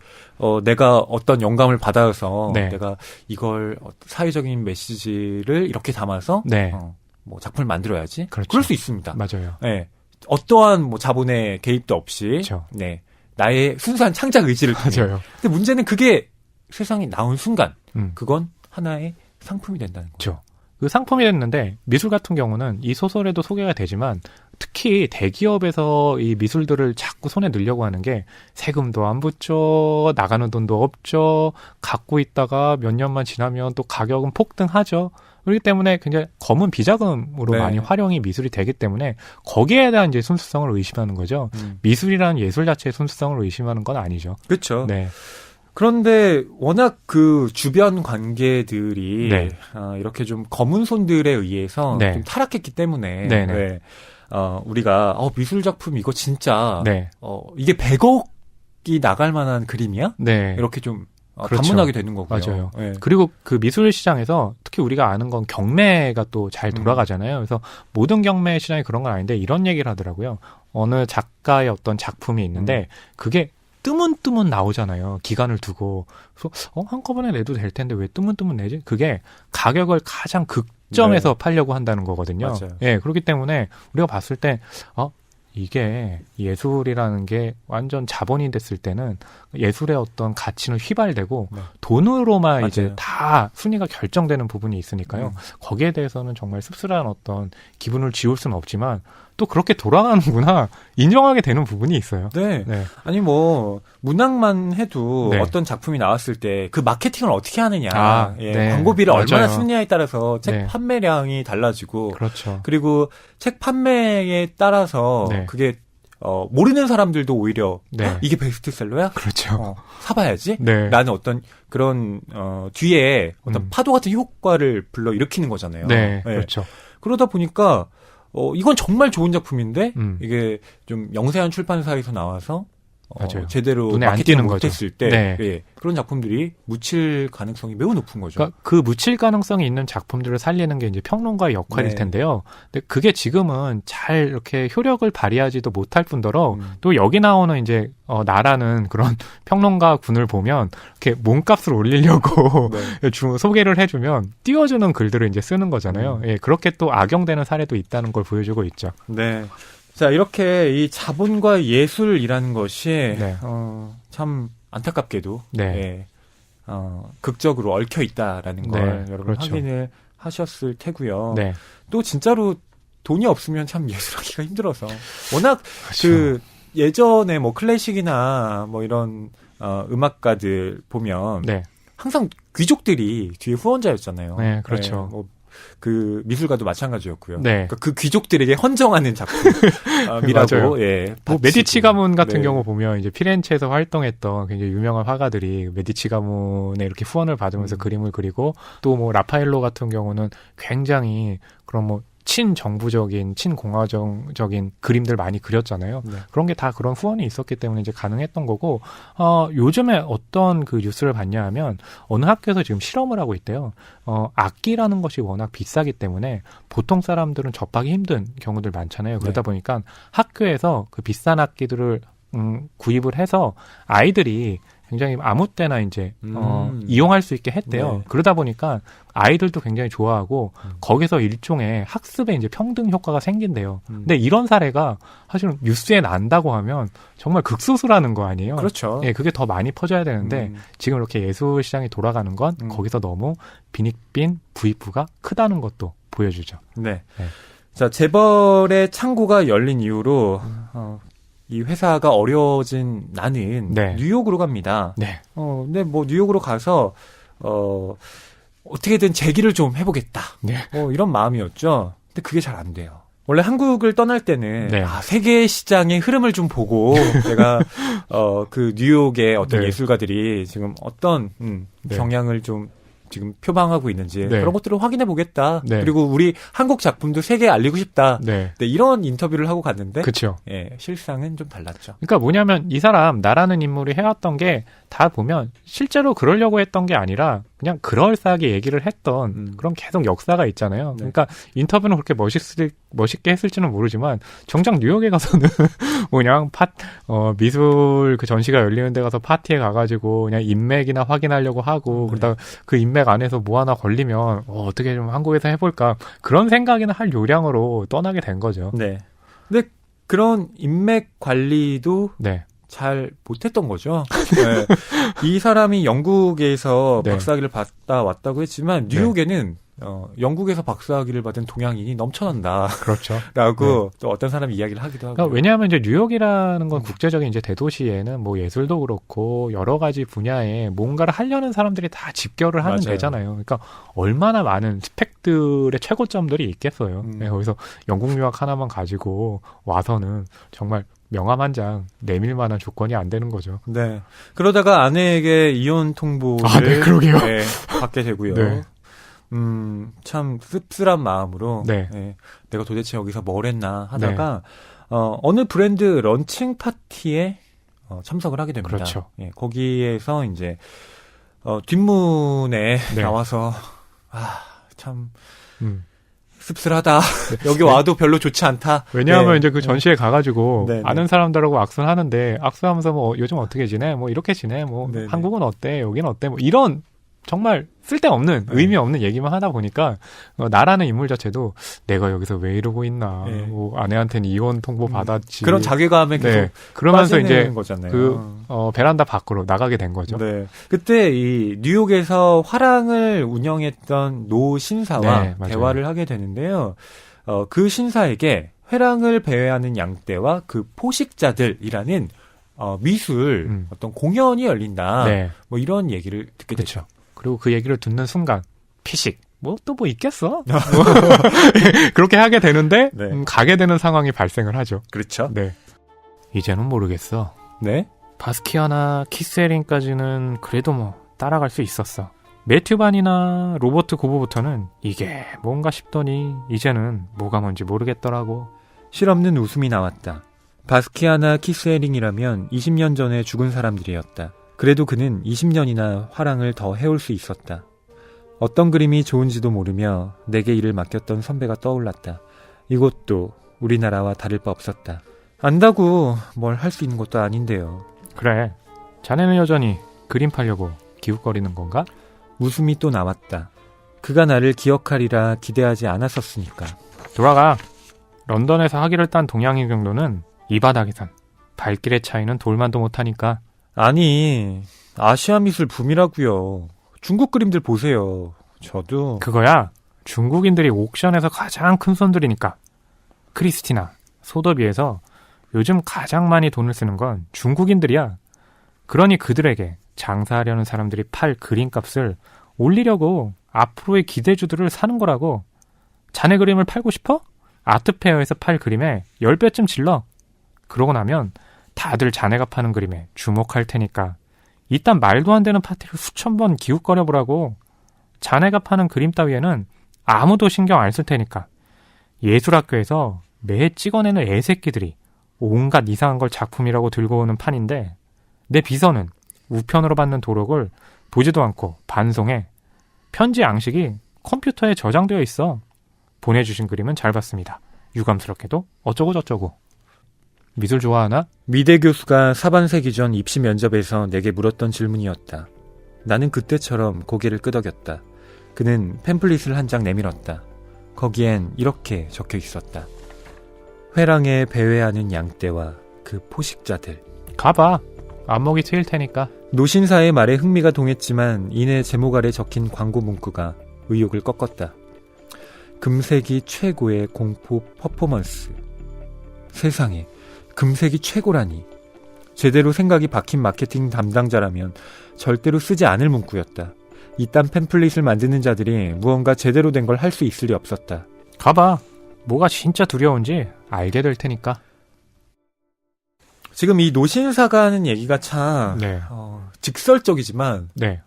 내가 어떤 영감을 받아서 네. 내가 이걸 사회적인 메시지를 이렇게 담아서 네. 뭐 작품을 만들어야지. 그렇죠. 그럴 수 있습니다. 맞아요. 네. 어떠한 뭐 자본의 개입도 없이 그렇죠. 네. 나의 순수한 창작 의지를 통해. 맞아요. 근데 문제는 그게 세상에 나온 순간 그건 하나의 상품이 된다는 거죠. 그렇죠. 그 상품이 됐는데 미술 같은 경우는 이 소설에도 소개가 되지만 특히 대기업에서 이 미술들을 자꾸 손에 넣으려고 하는 게 세금도 안 붙죠. 나가는 돈도 없죠. 갖고 있다가 몇 년만 지나면 또 가격은 폭등하죠. 그렇기 때문에 굉장히 검은 비자금으로 네. 많이 활용이 미술이 되기 때문에 거기에 대한 이제 순수성을 의심하는 거죠. 미술이라는 예술 자체의 순수성을 의심하는 건 아니죠. 그렇죠. 네. 그런데 워낙 그 주변 관계들이 네. 이렇게 좀 검은 손들에 의해서 네. 좀 타락했기 때문에 네네. 네. 우리가 미술 작품 이거 진짜 네. 이게 100억이 나갈 만한 그림이야? 네. 이렇게 좀 그렇죠. 반문하게 되는 거고요. 맞아요. 네. 그리고 그 미술 시장에서 특히 우리가 아는 건 경매가 또 잘 돌아가잖아요. 그래서 모든 경매 시장이 그런 건 아닌데 이런 얘기를 하더라고요. 어느 작가의 어떤 작품이 있는데 그게 뜨문뜨문 나오잖아요. 기간을 두고. 그래서 한꺼번에 내도 될 텐데 왜 뜨문뜨문 내지? 그게 가격을 가장 극점에서 팔려고 한다는 거거든요. 맞아요. 예, 그렇기 때문에 우리가 봤을 때 이게 예술이라는 게 완전 자본이 됐을 때는 예술의 어떤 가치는 휘발되고 네. 돈으로만 맞아요. 이제 다 순위가 결정되는 부분이 있으니까요. 거기에 대해서는 정말 씁쓸한 어떤 기분을 지울 수는 없지만 또 그렇게 돌아가는구나 인정하게 되는 부분이 있어요. 네. 네. 아니 뭐 문학만 해도 네. 어떤 작품이 나왔을 때 그 마케팅을 어떻게 하느냐, 네. 광고비를 맞아요. 얼마나 쓰느냐에 따라서 책 네. 판매량이 달라지고, 그렇죠. 그리고 책 판매에 따라서 네. 그게 모르는 사람들도 오히려 네. 이게 베스트셀러야? 그렇죠. 사봐야지. 네. 라는 어떤 그런 뒤에 어떤 음. 파도 같은 효과를 불러 일으키는 거잖아요. 네. 그렇죠. 그러다 보니까 이건 정말 좋은 작품인데 이게 좀 영세한 출판사에서 나와서 맞아요. 제대로 눈에 안 마케팅을 띄는 거죠. 못했을 때 네. 그런 작품들이 묻힐 가능성이 매우 높은 거죠. 그러니까 그 묻힐 가능성이 있는 작품들을 살리는 게 이제 평론가의 역할일 네. 텐데요. 근데 그게 지금은 잘 이렇게 효력을 발휘하지도 못할 뿐더러 또 여기 나오는 이제 나라는 그런 평론가 군을 보면 이렇게 몸값을 올리려고 네. 소개를 해주면 띄워주는 글들을 이제 쓰는 거잖아요. 예, 그렇게 또 악용되는 사례도 있다는 걸 보여주고 있죠. 네. 자, 이렇게 이 자본과 예술이라는 것이 네. 참 안타깝게도 네. 극적으로 얽혀 있다라는 네, 걸 여러분 그렇죠. 확인을 하셨을 테고요. 네. 또 진짜로 돈이 없으면 참 예술하기가 힘들어서 워낙 그렇죠. 그 예전에 뭐 클래식이나 뭐 이런 음악가들 보면 네. 항상 귀족들이 뒤에 후원자였잖아요. 네, 그렇죠. 그 미술가도 마찬가지였고요. 네. 그러니까 그 귀족들에게 헌정하는 작품이라고. 맞아요. 예. 뭐 바치고. 메디치 가문 같은 네. 경우 보면 이제 피렌체에서 활동했던 굉장히 유명한 화가들이 메디치 가문에 이렇게 후원을 받으면서 그림을 그리고 또 뭐 라파엘로 같은 경우는 굉장히 그런 뭐 친정부적인 친공화정적인 그림들 많이 그렸잖아요. 네. 그런 게 다 그런 후원이 있었기 때문에 이제 가능했던 거고 요즘에 어떤 그 뉴스를 봤냐 하면 어느 학교에서 지금 실험을 하고 있대요. 악기라는 것이 워낙 비싸기 때문에 보통 사람들은 접하기 힘든 경우들 많잖아요. 그러다 네. 보니까 학교에서 그 비싼 악기들을 구입을 해서 아이들이 굉장히 아무 때나 이제 이용할 수 있게 했대요. 네. 그러다 보니까 아이들도 굉장히 좋아하고 거기서 일종의 학습에 이제 평등 효과가 생긴대요. 근데 이런 사례가 사실은 뉴스에 난다고 하면 정말 극소수라는 거 아니에요? 그렇죠. 예, 그게 더 많이 퍼져야 되는데 지금 이렇게 예술 시장이 돌아가는 건 거기서 너무 빈익빈 부익부가 크다는 것도 보여주죠. 네. 네. 자, 재벌의 창구가 열린 이후로 이 회사가 어려워진 나는 네. 뉴욕으로 갑니다. 네. 근데 뭐 뉴욕으로 가서 어떻게든 재기를 좀 해보겠다. 네. 이런 마음이었죠. 근데 그게 잘 안 돼요. 원래 한국을 떠날 때는 네. 세계 시장의 흐름을 좀 보고 내가 그 뉴욕의 어떤 네. 예술가들이 지금 어떤 네. 경향을 좀 지금 표방하고 있는지 네. 그런 것들을 확인해 보겠다. 네. 그리고 우리 한국 작품도 세계에 알리고 싶다. 네. 네, 이런 인터뷰를 하고 갔는데 그렇죠. 예, 실상은 좀 달랐죠. 그러니까 뭐냐면 이 사람 나라는 인물이 해왔던 게 다 보면 실제로 그러려고 했던 게 아니라 그냥 그럴싸하게 얘기를 했던 그런 계속 역사가 있잖아요. 네. 그러니까 인터뷰는 그렇게 멋있게 했을지는 모르지만 정작 뉴욕에 가서는 그냥 미술 그 전시가 열리는 데 가서 파티에 가가지고 그냥 인맥이나 확인하려고 하고 그러다가 그 인맥 안에서 뭐 하나 걸리면 어떻게 좀 한국에서 해볼까 그런 생각이나 할 요량으로 떠나게 된 거죠. 네. 근데 그런 인맥 관리도 네. 잘 못했던 거죠. 네. 이 사람이 영국에서 네. 박사학위를 받다 왔다고 했지만 뉴욕에는 영국에서 박사학위를 받은 동양인이 넘쳐난다. 그렇죠. 라고 또 어떤 사람이 이야기를 하기도 하고. 그러니까 왜냐하면 이제 뉴욕이라는 건 국제적인 이제 대도시에는 뭐 예술도 그렇고 여러 가지 분야에 뭔가를 하려는 사람들이 다 집결을 하는 맞아요. 데잖아요. 그러니까 얼마나 많은 스펙들의 최고점들이 있겠어요. 네, 거기서 영국 유학 하나만 가지고 와서는 정말 명함 한 장 내밀 만한 조건이 안 되는 거죠. 네. 그러다가 아내에게 이혼 통보를 네, 그러게요. 네, 받게 되고요. 네. 참 씁쓸한 마음으로 네. 내가 도대체 여기서 뭘 했나 하다가 어느 브랜드 런칭 파티에 참석을 하게 됩니다. 그렇죠. 예, 거기에서 이제 뒷문에 네. 나와서 참 씁쓸하다. 네. 여기 와도 별로 좋지 않다. 왜냐하면 네. 이제 그 전시에 가가지고 네, 네. 아는 사람들하고 악수를 하는데 악수하면서 뭐 요즘 어떻게 지내? 뭐 이렇게 지내? 뭐 네, 네. 한국은 어때? 여기는 어때? 뭐 이런 정말 쓸데없는 의미 없는 얘기만 하다 보니까 나라는 인물 자체도 내가 여기서 왜 이러고 있나? 네. 뭐 아내한테는 이혼 통보 받았지. 그런 자괴감에 계속 네. 그러면서 빠지는 이제 거잖아요. 베란다 밖으로 나가게 된 거죠. 네. 그때 이 뉴욕에서 화랑을 운영했던 노 신사와 네, 맞아요. 대화를 하게 되는데요. 그 신사에게 회랑을 배회하는 양떼와 그 포식자들이라는 미술 어떤 공연이 열린다. 네. 뭐 이런 얘기를 듣게 그렇죠. 되죠. 그리고 그 얘기를 듣는 순간 피식. 뭐 또 뭐 있겠어? 그렇게 하게 되는데 네. 가게 되는 상황이 발생을 하죠. 그렇죠. 네. 이제는 모르겠어. 네. 바스키아나 키스에린까지는 그래도 뭐 따라갈 수 있었어. 매튜반이나 로버트 고보부터는 이게 뭔가 싶더니 이제는 뭐가 뭔지 모르겠더라고. 실없는 웃음이 나왔다. 바스키아나 키스헤링이라면 20년 전에 죽은 사람들이었다. 그래도 그는 20년이나 화랑을 더 해올 수 있었다. 어떤 그림이 좋은지도 모르며 내게 일을 맡겼던 선배가 떠올랐다. 이것도 우리나라와 다를 바 없었다. 안다고 뭘 할 수 있는 것도 아닌데요. 그래. 자네는 여전히 그림 팔려고 기웃거리는 건가? 웃음이 또 나왔다. 그가 나를 기억하리라 기대하지 않았었으니까. 돌아가. 런던에서 학위를 딴 동양인 정도는 이 바닥에선 발길의 차이는 돌만도 못하니까. 아니, 아시아 미술 붐이라고요. 중국 그림들 보세요. 저도. 그거야. 중국인들이 옥션에서 가장 큰 손들이니까. 크리스티나, 소더비에서 요즘 가장 많이 돈을 쓰는 건 중국인들이야. 그러니 그들에게 장사하려는 사람들이 팔 그림값을 올리려고 앞으로의 기대주들을 사는 거라고. 자네 그림을 팔고 싶어? 아트페어에서 팔 그림에 10배쯤 질러. 그러고 나면 다들 자네가 파는 그림에 주목할 테니까 이딴 말도 안 되는 파티를 수천 번 기웃거려보라고. 자네가 파는 그림 따위에는 아무도 신경 안 쓸 테니까. 예술학교에서 매 찍어내는 애새끼들이 온갖 이상한 걸 작품이라고 들고 오는 판인데 내 비서는 우편으로 받는 도록을 보지도 않고 반송해. 편지 양식이 컴퓨터에 저장되어 있어. 보내주신 그림은 잘 봤습니다. 유감스럽게도 어쩌고 저쩌고. 미술 좋아하나? 미대 교수가 사반세기 전 입시 면접에서 내게 물었던 질문이었다. 나는 그때처럼 고개를 끄덕였다. 그는 팸플릿을 한 장 내밀었다. 거기엔 이렇게 적혀 있었다. 회랑에 배회하는 양떼와 그 포식자들. 가봐. 안목이 트일 테니까. 노신사의 말에 흥미가 동했지만 이내 제목 아래 적힌 광고 문구가 의욕을 꺾었다. 금색이 최고의 공포 퍼포먼스. 세상에, 금색이 최고라니. 제대로 생각이 박힌 마케팅 담당자라면 절대로 쓰지 않을 문구였다. 이딴 팸플릿을 만드는 자들이 무언가 제대로 된 걸 할 수 있을 리 없었다. 가봐. 뭐가 진짜 두려운지 알게 될 테니까. 지금 이 노신사가 하는 얘기가 참 네. 직설적이지만 네.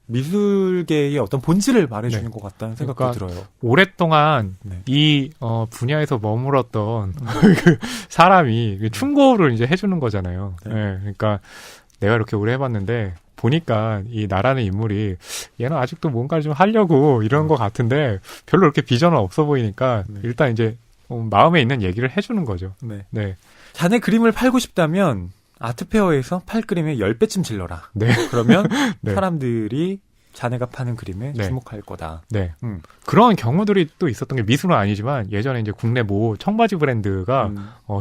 미술계의 어떤 본질을 말해주는 네. 것 같다는 생각도 그러니까 들어요. 오랫동안 네. 이 분야에서 머물렀던 그 사람이 충고를 이제 해주는 거잖아요. 네. 네. 그러니까 내가 이렇게 오래 해봤는데 보니까 이 나라는 인물이 얘는 아직도 뭔가를 좀 하려고 이런 것 같은데 별로 이렇게 비전은 없어 보이니까 네. 일단 이제 마음에 있는 얘기를 해주는 거죠. 네. 네. 자네 그림을 팔고 싶다면 아트페어에서 팔 그림의 10배쯤 질러라. 네. 그러면 네. 사람들이 자네가 파는 그림에 네. 주목할 거다. 네. 그런 경우들이 또 있었던 게 미술은 아니지만 예전에 이제 국내 모 청바지 브랜드가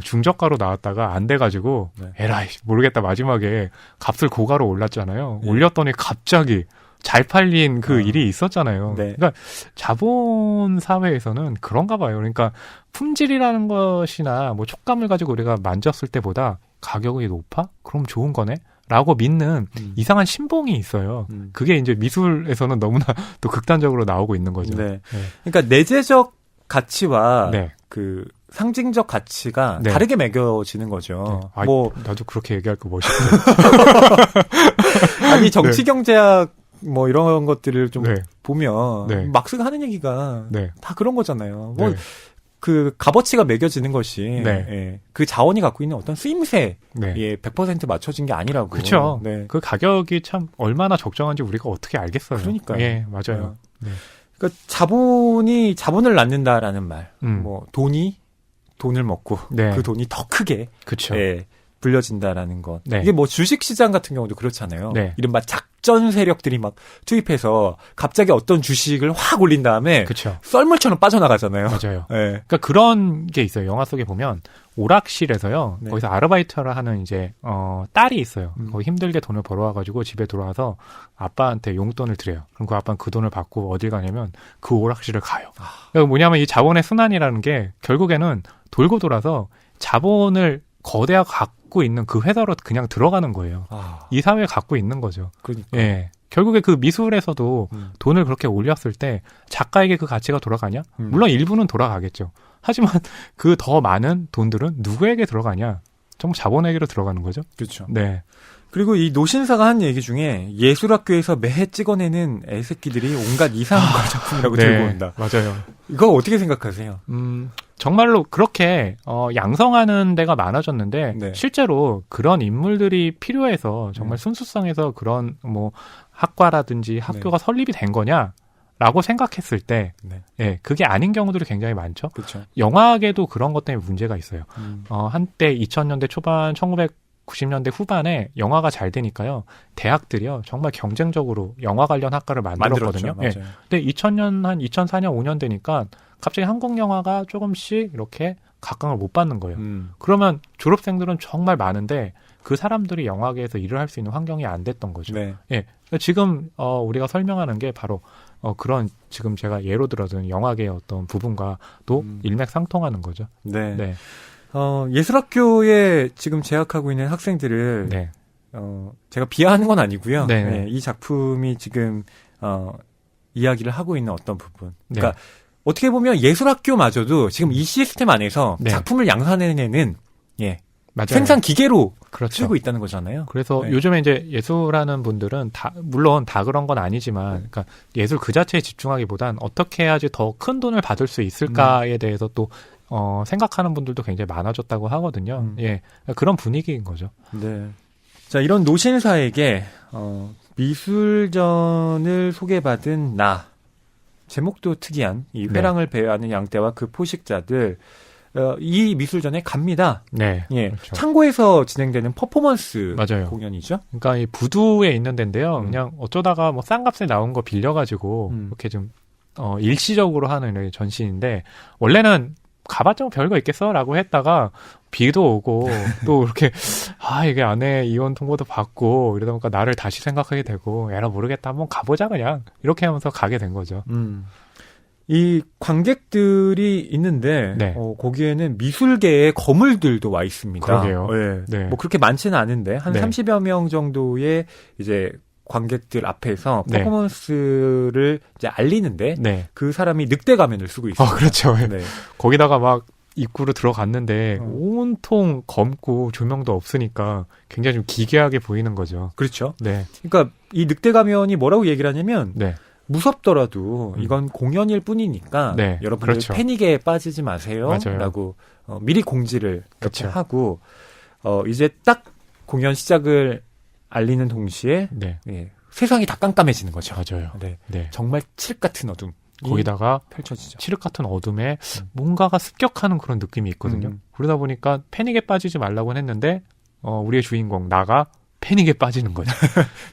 중저가로 나왔다가 안 돼가지고 네. 에라이 모르겠다 마지막에 값을 고가로 올랐잖아요. 네. 올렸더니 갑자기 잘 팔린 그 일이 있었잖아요. 네. 그러니까 자본 사회에서는 그런가 봐요. 그러니까 품질이라는 것이나 뭐 촉감을 가지고 우리가 만졌을 때보다 가격이 높아? 그럼 좋은 거네? 라고 믿는 이상한 신봉이 있어요. 그게 이제 미술에서는 너무나 또 극단적으로 나오고 있는 거죠. 네. 그러니까 내재적 가치와 네. 그 상징적 가치가 네. 다르게 매겨지는 거죠. 네. 뭐 나도 그렇게 얘기할 거 멋있죠. 아니 정치 경제학 뭐 이런 것들을 좀 네. 보면 네. 막스가 하는 얘기가 네. 다 그런 거잖아요. 뭐 네. 그 값어치가 매겨지는 것이 네. 예, 그 자원이 갖고 있는 어떤 쓰임새에 네. 100% 맞춰진 게 아니라고. 그렇죠. 네. 그 가격이 참 얼마나 적정한지 우리가 어떻게 알겠어요. 그러니까요. 예, 맞아요. 네. 그러니까 자본이 자본을 낳는다라는 말. 음. 뭐 돈이 돈을 먹고 네. 그 돈이 더 크게 그렇죠. 예, 불려진다라는 것. 네. 이게 뭐 주식 시장 같은 경우도 그렇잖아요. 네. 이른바 작전 세력들이 막 투입해서 갑자기 어떤 주식을 확 올린 다음에 그렇죠. 썰물처럼 빠져나가잖아요. 맞아요. 예. 그러니까 그런 게 있어요. 영화 속에 보면 오락실에서요. 네. 거기서 아르바이트를 하는 이제 딸이 있어요. 거기 힘들게 돈을 벌어와가지고 집에 들어와서 아빠한테 용돈을 드려요. 그럼 그 아빠는 그 돈을 받고 어딜 가냐면 그 오락실을 가요. 그러니까 뭐냐면 이 자본의 순환이라는 게 결국에는 돌고 돌아서 자본을 거대하게 갖고 있는 그 회사로 그냥 들어가는 거예요. 이 사회에 갖고 있는 거죠. 그러니까. 예. 결국에 그 미술에서도 돈을 그렇게 올렸을 때 작가에게 그 가치가 돌아가냐? 물론 일부는 돌아가겠죠. 하지만 그 더 많은 돈들은 누구에게 들어가냐? 정말 자본에게로 들어가는 거죠. 그렇죠. 네. 그리고 이 노신사가 한 얘기 중에 예술학교에서 매해 찍어내는 애새끼들이 온갖 이상한 걸 작품이라고 들고 온다. 맞아요. 이거 어떻게 생각하세요? 정말로 그렇게 양성하는 데가 많아졌는데 네. 실제로 그런 인물들이 필요해서 정말 순수성에서 그런 뭐 학과라든지 학교가 설립이 된 거냐라고 생각했을 때 네. 예, 그게 아닌 경우들이 굉장히 많죠. 그렇죠. 영화계도 그런 것 때문에 문제가 있어요. 한때 2000년대 초반 1990년대 후반에 영화가 잘 되니까요. 대학들이요. 정말 경쟁적으로 영화 관련 학과를 만들었거든요. 만들었죠. 예. 맞아요. 근데 2000년 한 2004년 5년 되니까 갑자기 한국 영화가 조금씩 이렇게 각광을 못 받는 거예요. 그러면 졸업생들은 정말 많은데 그 사람들이 영화계에서 일을 할 수 있는 환경이 안 됐던 거죠. 네. 예. 지금 우리가 설명하는 게 바로 그런 지금 제가 예로 들어준 영화계의 어떤 부분과도 일맥상통하는 거죠. 네. 네. 예술학교에 지금 재학하고 있는 학생들을 네. 제가 비하하는 건 아니고요. 네. 네, 이 작품이 지금 이야기를 하고 있는 어떤 부분. 그러니까 어떻게 보면 예술학교마저도 지금 이 시스템 안에서 네. 작품을 양산해내는 맞아요. 생산 기계로 그렇죠. 쓰고 있다는 거잖아요. 그래서 네. 요즘에 이제 예술하는 분들은 물론 다 그런 건 아니지만, 그러니까 예술 그 자체에 집중하기보단 어떻게 해야지 더 큰 돈을 받을 수 있을까에 대해서 또 생각하는 분들도 굉장히 많아졌다고 하거든요. 예, 그런 분위기인 거죠. 네. 자, 이런 노신사에게 미술전을 소개받은 나. 제목도 특이한 이 회랑을 배회하는 양떼와 그 포식자들. 이 미술전에 갑니다. 네. 예. 그렇죠. 창고에서 진행되는 퍼포먼스 맞아요. 공연이죠. 그러니까 이 부두에 있는 데인데요. 그냥 어쩌다가 뭐 싼 값에 나온 거 빌려가지고 이렇게 좀 일시적으로 하는 전시인데 원래는 가봤자 별거 있겠어라고 했다가 비도 오고 또 이렇게 이게 안에 이원 통보도 받고 이러다 보니까 나를 다시 생각하게 되고 에라 모르겠다 한번 가보자 그냥 이렇게 하면서 가게 된 거죠. 이 관객들이 있는데 네. 거기에는 미술계의 거물들도 와 있습니다. 그러게요. 네. 네. 뭐 그렇게 많지는 않은데 한 네. 30여 명 정도의 이제 관객들 앞에서 네. 퍼포먼스를 이제 알리는데 네. 그 사람이 늑대 가면을 쓰고 있어요. 그렇죠. 네. 거기다가 막 입구로 들어갔는데 온통 검고 조명도 없으니까 굉장히 좀 기괴하게 보이는 거죠. 그렇죠. 네. 그러니까 이 늑대 가면이 뭐라고 얘기를 하냐면 네. 무섭더라도 이건 공연일 뿐이니까 네, 여러분들 그렇죠. 패닉에 빠지지 마세요. 맞아요. 라고 미리 공지를 그렇죠. 하고 이제 딱 공연 시작을 알리는 동시에 네. 예, 세상이 다 깜깜해지는 거죠. 맞아요. 네. 네. 정말 칠흑 같은 어둠. 거기다가 펼쳐지죠. 칠흑 같은 어둠에 뭔가가 습격하는 그런 느낌이 있거든요. 그러다 보니까 패닉에 빠지지 말라고 했는데 우리의 주인공 나가 패닉에 빠지는 거죠.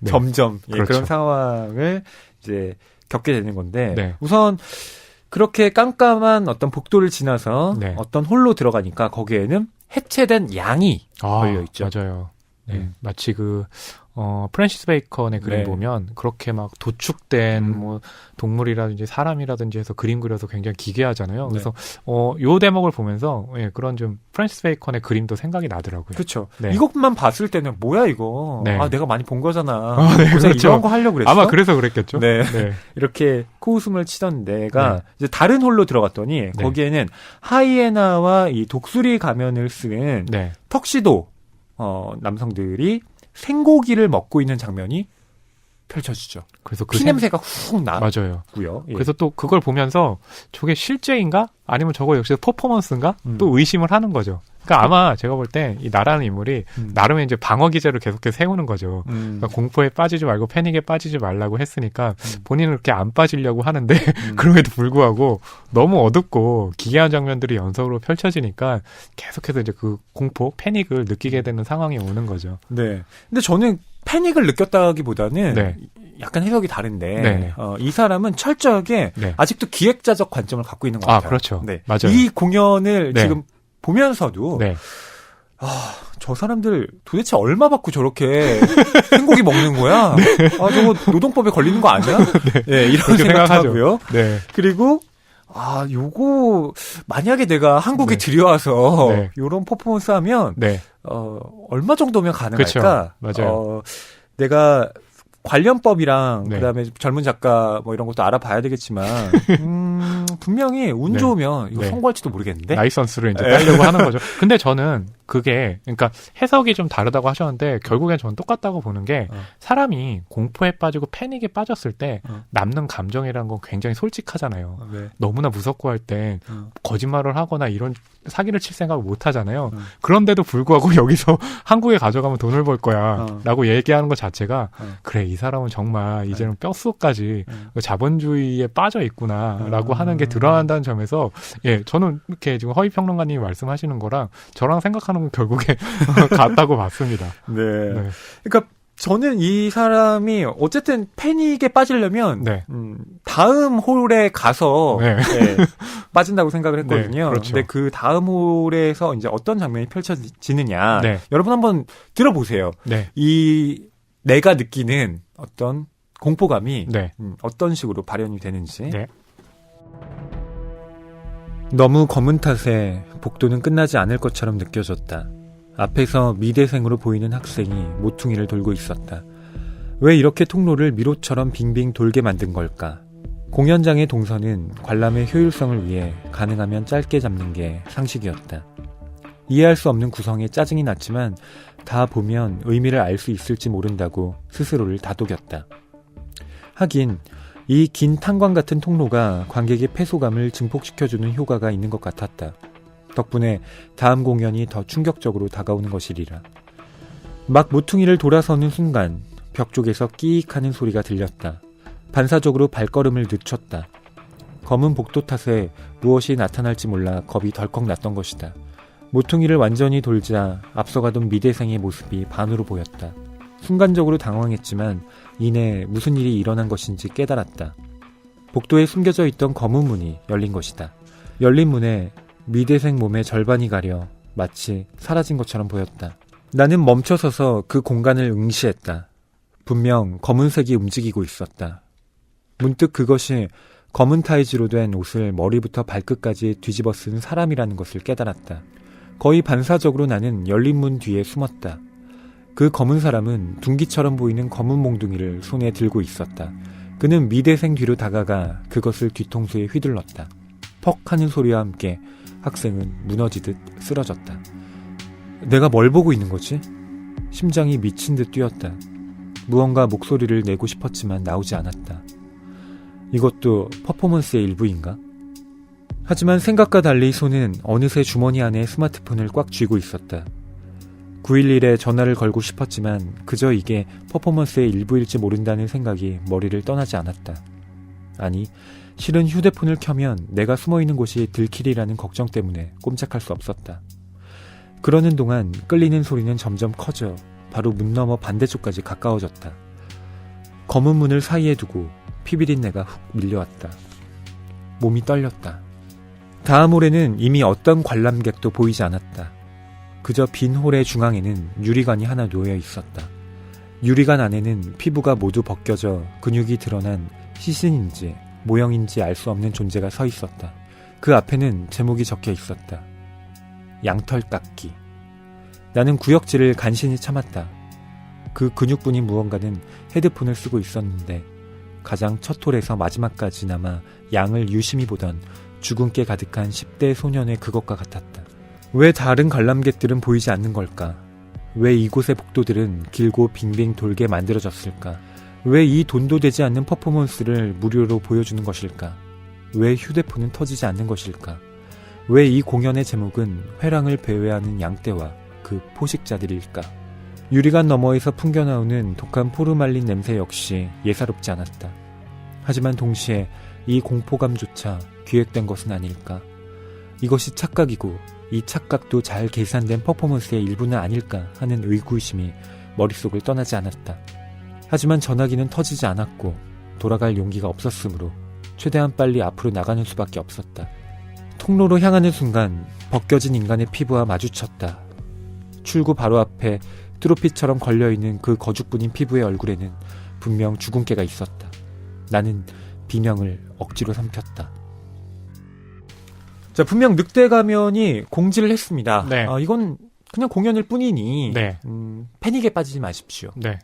네. 점점 그렇죠. 그런 상황을 이제 겪게 되는 건데 네. 우선 그렇게 깜깜한 어떤 복도를 지나서 네. 어떤 홀로 들어가니까 거기에는 해체된 양이 걸려 있죠. 맞아요. 네. 마치 프랜시스 베이컨의 그림 네. 보면 그렇게 막 도축된 뭐 동물이라든지 사람이라든지 해서 그림 그려서 굉장히 기괴하잖아요. 네. 그래서 요 대목을 보면서 그런 좀 프랜시스 베이컨의 그림도 생각이 나더라고요. 그렇죠. 네. 이것만 봤을 때는 뭐야 이거? 네. 내가 많이 본 거잖아. 네, 그래서 그렇죠. 이런 거 하려고 그랬어. 아마 그래서 그랬겠죠. 네. 네. 이렇게 코웃음을 치던 데가 네. 이제 다른 홀로 들어갔더니 거기에는 하이에나와 이 독수리 가면을 쓴 네. 턱시도 남성들이 생고기를 먹고 있는 장면이 펼쳐지죠. 그래서 피 냄새가 훅 맞아요. 나고요. 예. 그래서 또 그걸 보면서 저게 실제인가? 아니면 저거 역시 퍼포먼스인가? 또 의심을 하는 거죠. 그러니까 아마 제가 볼 때 이 나라는 인물이 나름의 이제 방어 기제를 계속해서 세우는 거죠. 그러니까 공포에 빠지지 말고 패닉에 빠지지 말라고 했으니까 본인은 그렇게 안 빠지려고 하는데 그럼에도 불구하고 너무 어둡고 기괴한 장면들이 연속으로 펼쳐지니까 계속해서 이제 그 공포, 패닉을 느끼게 되는 상황이 오는 거죠. 네. 근데 저는 패닉을 느꼈다기보다는 네. 약간 해석이 다른데 네. 이 사람은 철저하게 네. 아직도 기획자적 관점을 갖고 있는 것 같아요. 그렇죠. 네. 맞아요. 이 공연을 네. 지금 보면서도 네. 저 사람들 도대체 얼마 받고 저렇게 생고기 먹는 거야? 저거 노동법에 걸리는 거 아니야? 네, 이런 생각하고요. 네. 그리고 요거 만약에 내가 한국에 들여와서 네. 요런 퍼포먼스 하면 네. 얼마 정도면 가능할까? 그렇죠. 맞아요. 내가 관련법이랑 네. 그다음에 젊은 작가 뭐 이런 것도 알아봐야 되겠지만 분명히 운 네. 좋으면 이거 네. 성공할지도 모르겠는데. 라이선스를 이제 따려고 하는 거죠. 근데 저는 그게 그러니까 해석이 좀 다르다고 하셨는데 결국엔 저는 똑같다고 보는 게 사람이 공포에 빠지고 패닉에 빠졌을 때 남는 감정이라는 건 굉장히 솔직하잖아요. 네. 너무나 무섭고 할 땐 거짓말을 하거나 이런 사기를 칠 생각을 못 하잖아요. 그런데도 불구하고 여기서 한국에 가져가면 돈을 벌 거야 라고 얘기하는 것 자체가 그래 이 사람은 정말 이제는 뼛속까지 자본주의에 빠져 있구나 라고 하는 게 드러난다는 점에서 저는 이렇게 지금 허위평론가님이 말씀하시는 거랑 저랑 생각하는 건 결국에 같다고 봤습니다. 네. 네. 그러니까 저는 이 사람이 어쨌든 패닉에 빠지려면 네. 다음 홀에 가서 네. 빠진다고 생각을 했거든요. 네, 그렇죠. 근데 그 다음 홀에서 이제 어떤 장면이 펼쳐지느냐. 네. 여러분 한번 들어보세요. 네. 이 내가 느끼는 어떤 공포감이 네. 어떤 식으로 발현이 되는지. 네. 너무 검은 탓에 복도는 끝나지 않을 것처럼 느껴졌다. 앞에서 미대생으로 보이는 학생이 모퉁이를 돌고 있었다. 왜 이렇게 통로를 미로처럼 빙빙 돌게 만든 걸까? 공연장의 동선은 관람의 효율성을 위해 가능하면 짧게 잡는 게 상식이었다. 이해할 수 없는 구성에 짜증이 났지만 다 보면 의미를 알 수 있을지 모른다고 스스로를 다독였다. 하긴 이 긴 탄광 같은 통로가 관객의 패소감을 증폭시켜주는 효과가 있는 것 같았다. 덕분에 다음 공연이 더 충격적으로 다가오는 것이리라. 막 모퉁이를 돌아서는 순간 벽 쪽에서 끼익 하는 소리가 들렸다. 반사적으로 발걸음을 늦췄다. 검은 복도 탓에 무엇이 나타날지 몰라 겁이 덜컥 났던 것이다. 모퉁이를 완전히 돌자 앞서가던 미대생의 모습이 반으로 보였다. 순간적으로 당황했지만 이내 무슨 일이 일어난 것인지 깨달았다. 복도에 숨겨져 있던 검은 문이 열린 것이다. 열린 문에 미대생 몸의 절반이 가려 마치 사라진 것처럼 보였다. 나는 멈춰서서 그 공간을 응시했다. 분명 검은색이 움직이고 있었다. 문득 그것이 검은 타이즈로 된 옷을 머리부터 발끝까지 뒤집어 쓴 사람이라는 것을 깨달았다. 거의 반사적으로 나는 열린 문 뒤에 숨었다. 그 검은 사람은 둥기처럼 보이는 검은 몽둥이를 손에 들고 있었다. 그는 미대생 뒤로 다가가 그것을 뒤통수에 휘둘렀다. 퍽 하는 소리와 함께 학생은 무너지듯 쓰러졌다. 내가 뭘 보고 있는 거지? 심장이 미친 듯 뛰었다. 무언가 목소리를 내고 싶었지만 나오지 않았다. 이것도 퍼포먼스의 일부인가? 하지만 생각과 달리 손은 어느새 주머니 안에 스마트폰을 꽉 쥐고 있었다. 911에 전화를 걸고 싶었지만 그저 이게 퍼포먼스의 일부일지 모른다는 생각이 머리를 떠나지 않았다. 아니, 실은 휴대폰을 켜면 내가 숨어있는 곳이 들키리라는 걱정 때문에 꼼짝할 수 없었다. 그러는 동안 끌리는 소리는 점점 커져 바로 문 너머 반대쪽까지 가까워졌다. 검은 문을 사이에 두고 피비린내가 훅 밀려왔다. 몸이 떨렸다. 다음 홀에는 이미 어떤 관람객도 보이지 않았다. 그저 빈 홀의 중앙에는 유리관이 하나 놓여 있었다. 유리관 안에는 피부가 모두 벗겨져 근육이 드러난 시신인지 모형인지 알 수 없는 존재가 서 있었다. 그 앞에는 제목이 적혀 있었다. 양털 깎기. 나는 구역질을 간신히 참았다. 그 근육분인 무언가는 헤드폰을 쓰고 있었는데 가장 첫 홀에서 마지막까지나마 양을 유심히 보던 주근깨 가득한 10대 소년의 그것과 같았다. 왜 다른 관람객들은 보이지 않는 걸까? 왜 이곳의 복도들은 길고 빙빙 돌게 만들어졌을까? 왜 이 돈도 되지 않는 퍼포먼스를 무료로 보여주는 것일까? 왜 휴대폰은 터지지 않는 것일까? 왜 이 공연의 제목은 회랑을 배회하는 양떼와 그 포식자들일까? 유리관 너머에서 풍겨나오는 독한 포르말린 냄새 역시 예사롭지 않았다. 하지만 동시에 이 공포감조차 기획된 것은 아닐까? 이것이 착각이고 이 착각도 잘 계산된 퍼포먼스의 일부는 아닐까 하는 의구심이 머릿속을 떠나지 않았다. 하지만 전화기는 터지지 않았고 돌아갈 용기가 없었으므로 최대한 빨리 앞으로 나가는 수밖에 없었다. 통로로 향하는 순간 벗겨진 인간의 피부와 마주쳤다. 출구 바로 앞에 트로피처럼 걸려있는 그 거죽뿐인 피부의 얼굴에는 분명 주근깨가 있었다. 나는 비명을 억지로 삼켰다. 자, 분명 늑대 가면이 공지를 했습니다. 네. 이건 그냥 공연일 뿐이니 네. 패닉에 빠지지 마십시오. 네.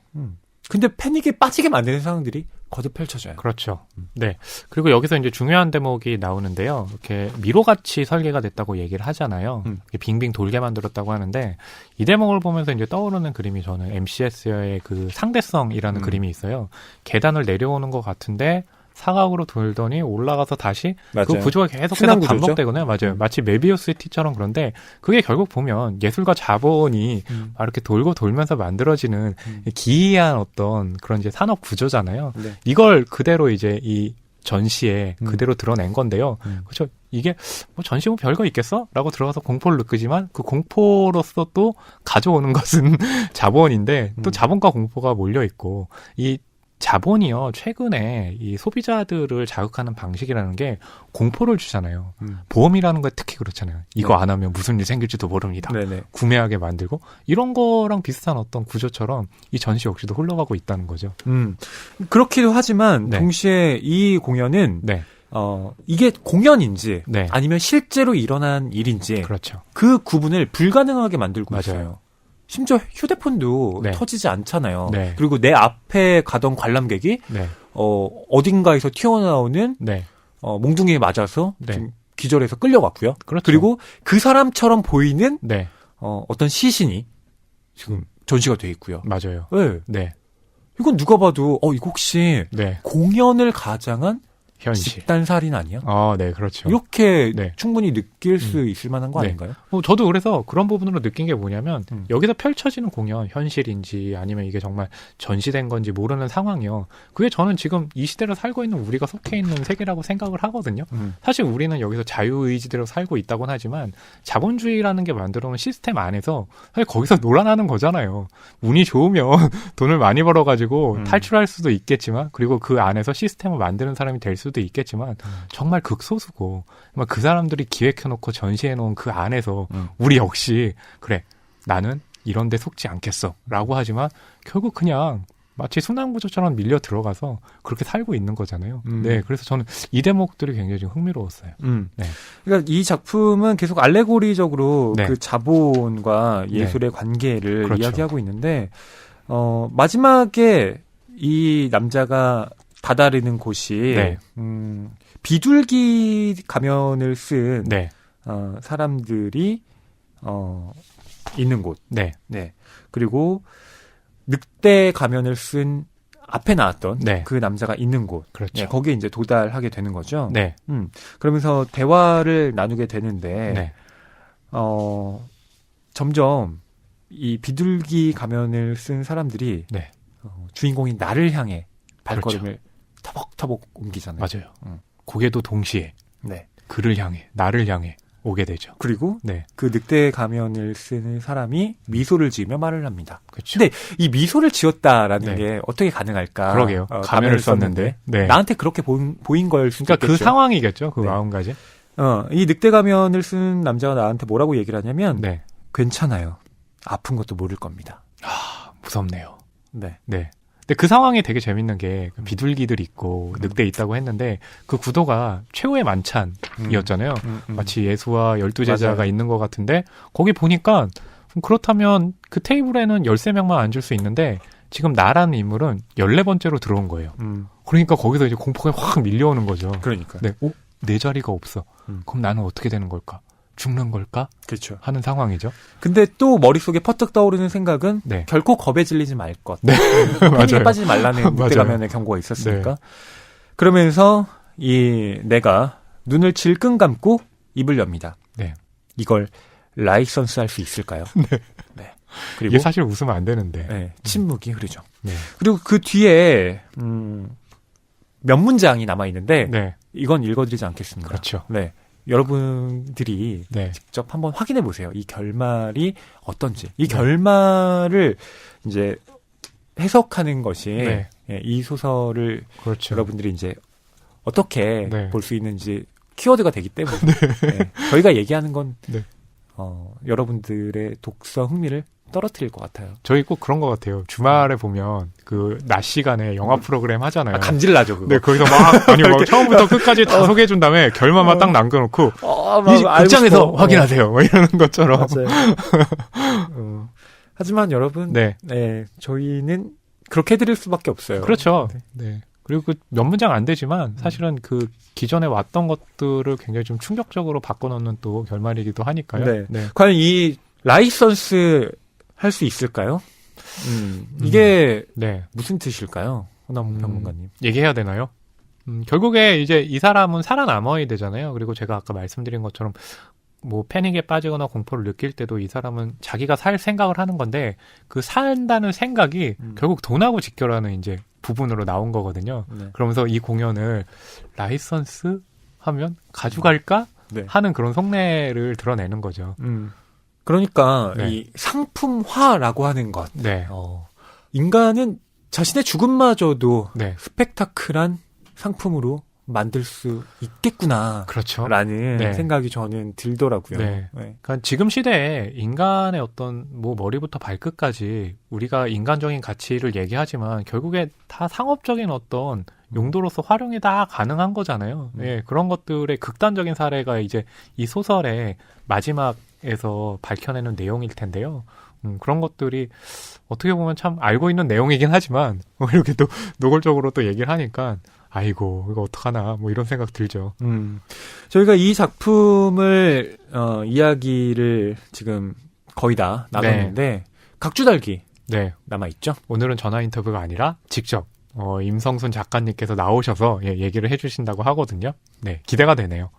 근데 패닉에 빠지게 만드는 상황들이 거듭 펼쳐져요. 그렇죠. 네. 그리고 여기서 이제 중요한 대목이 나오는데요. 이렇게 미로같이 설계가 됐다고 얘기를 하잖아요. 이렇게 빙빙 돌게 만들었다고 하는데 이 대목을 보면서 이제 떠오르는 그림이 저는 MCS의 그 상대성이라는 그림이 있어요. 계단을 내려오는 것 같은데 사각으로 돌더니 올라가서 다시 맞아요. 그 구조가 계속해서 반복되거든요. 맞아요. 마치 메비우스의 T처럼. 그런데 그게 결국 보면 예술과 자본이 막 이렇게 돌고 돌면서 만들어지는 기이한 어떤 그런 이제 산업 구조잖아요. 네. 이걸 그대로 이제 이 전시에 그대로 드러낸 건데요. 그렇죠. 이게 뭐 전시 뭐 별거 있겠어? 라고 들어가서 공포를 느끼지만 그 공포로서 또 가져오는 것은 자본인데 또 자본과 공포가 몰려있고 이 자본이요, 최근에 이 소비자들을 자극하는 방식이라는 게 공포를 주잖아요. 보험이라는 거 특히 그렇잖아요. 이거 안 하면 무슨 일 생길지도 모릅니다. 네네. 구매하게 만들고 이런 거랑 비슷한 어떤 구조처럼 이 전시 역시도 흘러가고 있다는 거죠. 그렇기도 하지만 네. 동시에 이 공연은 네. 이게 공연인지 네. 아니면 실제로 일어난 일인지 그렇죠. 그 구분을 불가능하게 만들고 맞아요. 있어요. 심지어 휴대폰도 네. 터지지 않잖아요. 네. 그리고 내 앞에 가던 관람객이 네. 어딘가에서 튀어나오는 네. 몽둥이에 맞아서 네. 좀 기절해서 끌려갔고요. 그렇죠. 그리고 그 사람처럼 보이는 네. 어떤 시신이 지금 전시가 돼 있고요. 맞아요. 네. 네. 이건 누가 봐도 이거 혹시 네. 공연을 가장한 현실. 집단살인 아니야? 네, 그렇죠. 이렇게 네. 충분히 느낄 수 있을 만한 거 네. 아닌가요? 저도 그래서 그런 부분으로 느낀 게 뭐냐면 여기서 펼쳐지는 공연 현실인지 아니면 이게 정말 전시된 건지 모르는 상황이요. 그게 저는 지금 이 시대를 살고 있는 우리가 속해 있는 세계라고 생각을 하거든요. 사실 우리는 여기서 자유의지대로 살고 있다곤 하지만 자본주의라는 게 만들어놓은 시스템 안에서 사실 거기서 놀아나는 거잖아요. 운이 좋으면 돈을 많이 벌어가지고 탈출할 수도 있겠지만 그리고 그 안에서 시스템을 만드는 사람이 될 수도 있겠지만 정말 극소수고 그 사람들이 기획해놓고 전시해놓은 그 안에서 우리 역시 그래 나는 이런 데 속지 않겠어 라고 하지만 결국 그냥 마치 순환구조처럼 밀려 들어가서 그렇게 살고 있는 거잖아요. 네, 그래서 저는 이 대목들이 굉장히 좀 흥미로웠어요. 네. 그러니까 이 작품은 계속 알레고리적으로 네. 그 자본과 예술의 관계를 그렇죠. 이야기하고 있는데 마지막에 이 남자가 다다르는 곳이 네. 비둘기 가면을 쓴 네. 사람들이 있는 곳. 네. 네. 그리고 늑대 가면을 쓴 앞에 나왔던 네. 그 남자가 있는 곳. 그렇죠. 네, 거기에 이제 도달하게 되는 거죠. 네. 그러면서 대화를 나누게 되는데 네. 점점 이 비둘기 가면을 쓴 사람들이 네. 주인공인 나를 향해 발걸음을 그렇죠. 터벅터벅 옮기잖아요. 맞아요. 고개도 동시에 네. 그를 향해, 나를 향해 오게 되죠. 그리고 네. 그 늑대 가면을 쓰는 사람이 미소를 지으며 말을 합니다. 그렇죠. 근데 이 미소를 지었다라는 네. 게 어떻게 가능할까? 그러게요. 가면을 썼는데. 네. 나한테 그렇게 보인 걸 수도 그러니까 있겠죠. 그 상황이겠죠. 그 네. 마음가짐. 이 늑대 가면을 쓴 남자가 나한테 뭐라고 얘기를 하냐면 네. 괜찮아요. 아픈 것도 모를 겁니다. 무섭네요. 네. 네. 근데 그 상황이 되게 재밌는 게 비둘기들 있고 늑대 있다고 했는데 그 구도가 최후의 만찬이었잖아요. 마치 예수와 12제자가 맞아요. 있는 것 같은데 거기 보니까 그렇다면 그 테이블에는 13명만 앉을 수 있는데 지금 나라는 인물은 14번째로 들어온 거예요. 그러니까 거기서 이제 공포가 확 밀려오는 거죠. 그러니까. 네. 내 자리가 없어. 그럼 나는 어떻게 되는 걸까? 죽는 걸까? 그렇죠. 하는 상황이죠. 근데 또 머릿속에 퍼뜩 떠오르는 생각은 네. 결코 겁에 질리지 말 것. 네. 패닉에 맞아요. 빠지지 말라는 늑대 맞아요. 가면의 경고가 있었으니까. 네. 그러면서 내가 눈을 질끈 감고 입을 엽니다. 네. 이걸 라이선스 할 수 있을까요? 네. 네. 그리고 이게 사실 웃으면 안 되는데. 네, 침묵이 흐르죠. 네. 그리고 그 뒤에 몇 문장이 남아 있는데 네. 이건 읽어드리지 않겠습니다. 그렇죠. 네. 여러분들이 네. 직접 한번 확인해 보세요. 이 결말이 어떤지. 이 결말을 이제 해석하는 것이 네. 이 소설을 그렇죠. 여러분들이 이제 어떻게 네. 볼 수 있는지 키워드가 되기 때문에 네. 저희가 얘기하는 건 네. 여러분들의 독서 흥미를 떨어뜨릴 것 같아요. 저희 꼭 그런 것 같아요. 주말에 보면 그 낮 시간에 영화 프로그램 하잖아요. 감질나죠, 그거. 네, 거기서 막 처음부터 끝까지 다 소개해준 다음에 결말만 딱 남겨놓고 이 극장에서 확인하세요. 뭐 이러는 것처럼. 맞아요. 하지만 여러분, 네. 저희는 그렇게 해드릴 수밖에 없어요. 그렇죠. 네. 그리고 그 몇 문장 안 되지만 사실은 그 기존에 왔던 것들을 굉장히 좀 충격적으로 바꿔놓는 또 결말이기도 하니까요. 네. 네. 과연 이 라이선스 할 수 있을까요? 이게 네. 무슨 뜻일까요? 호남 평론가님. 얘기해야 되나요? 결국에 이제 이 사람은 살아남아야 되잖아요. 그리고 제가 아까 말씀드린 것처럼 뭐 패닉에 빠지거나 공포를 느낄 때도 이 사람은 자기가 살 생각을 하는 건데 그 산다는 생각이 결국 돈하고 직결하는 이제 부분으로 나온 거거든요. 네. 그러면서 이 공연을 라이선스 하면 가져갈까 네. 하는 그런 속내를 드러내는 거죠. 그러니까 네. 이 상품화라고 하는 것. 네. 인간은 자신의 죽음마저도 네. 스펙타클한 상품으로 만들 수 있겠구나. 그렇죠. 라는 네. 생각이 저는 들더라고요. 네. 그러니까 지금 시대에 인간의 어떤 뭐 머리부터 발끝까지 우리가 인간적인 가치를 얘기하지만 결국에 다 상업적인 어떤 용도로서 활용이 다 가능한 거잖아요. 예, 그런 것들의 극단적인 사례가 이제 이 소설의 마지막에서 밝혀내는 내용일 텐데요. 그런 것들이 어떻게 보면 참 알고 있는 내용이긴 하지만 이렇게 또 노골적으로 또 얘기를 하니까 아이고 이거 어떡하나 뭐 이런 생각 들죠. 저희가 이 작품을 이야기를 지금 거의 다 나눴는데 각주달기 네. 남아 있죠. 오늘은 전화 인터뷰가 아니라 직접 임성순 작가님께서 나오셔서 얘기를 해주신다고 하거든요. 네, 기대가 되네요.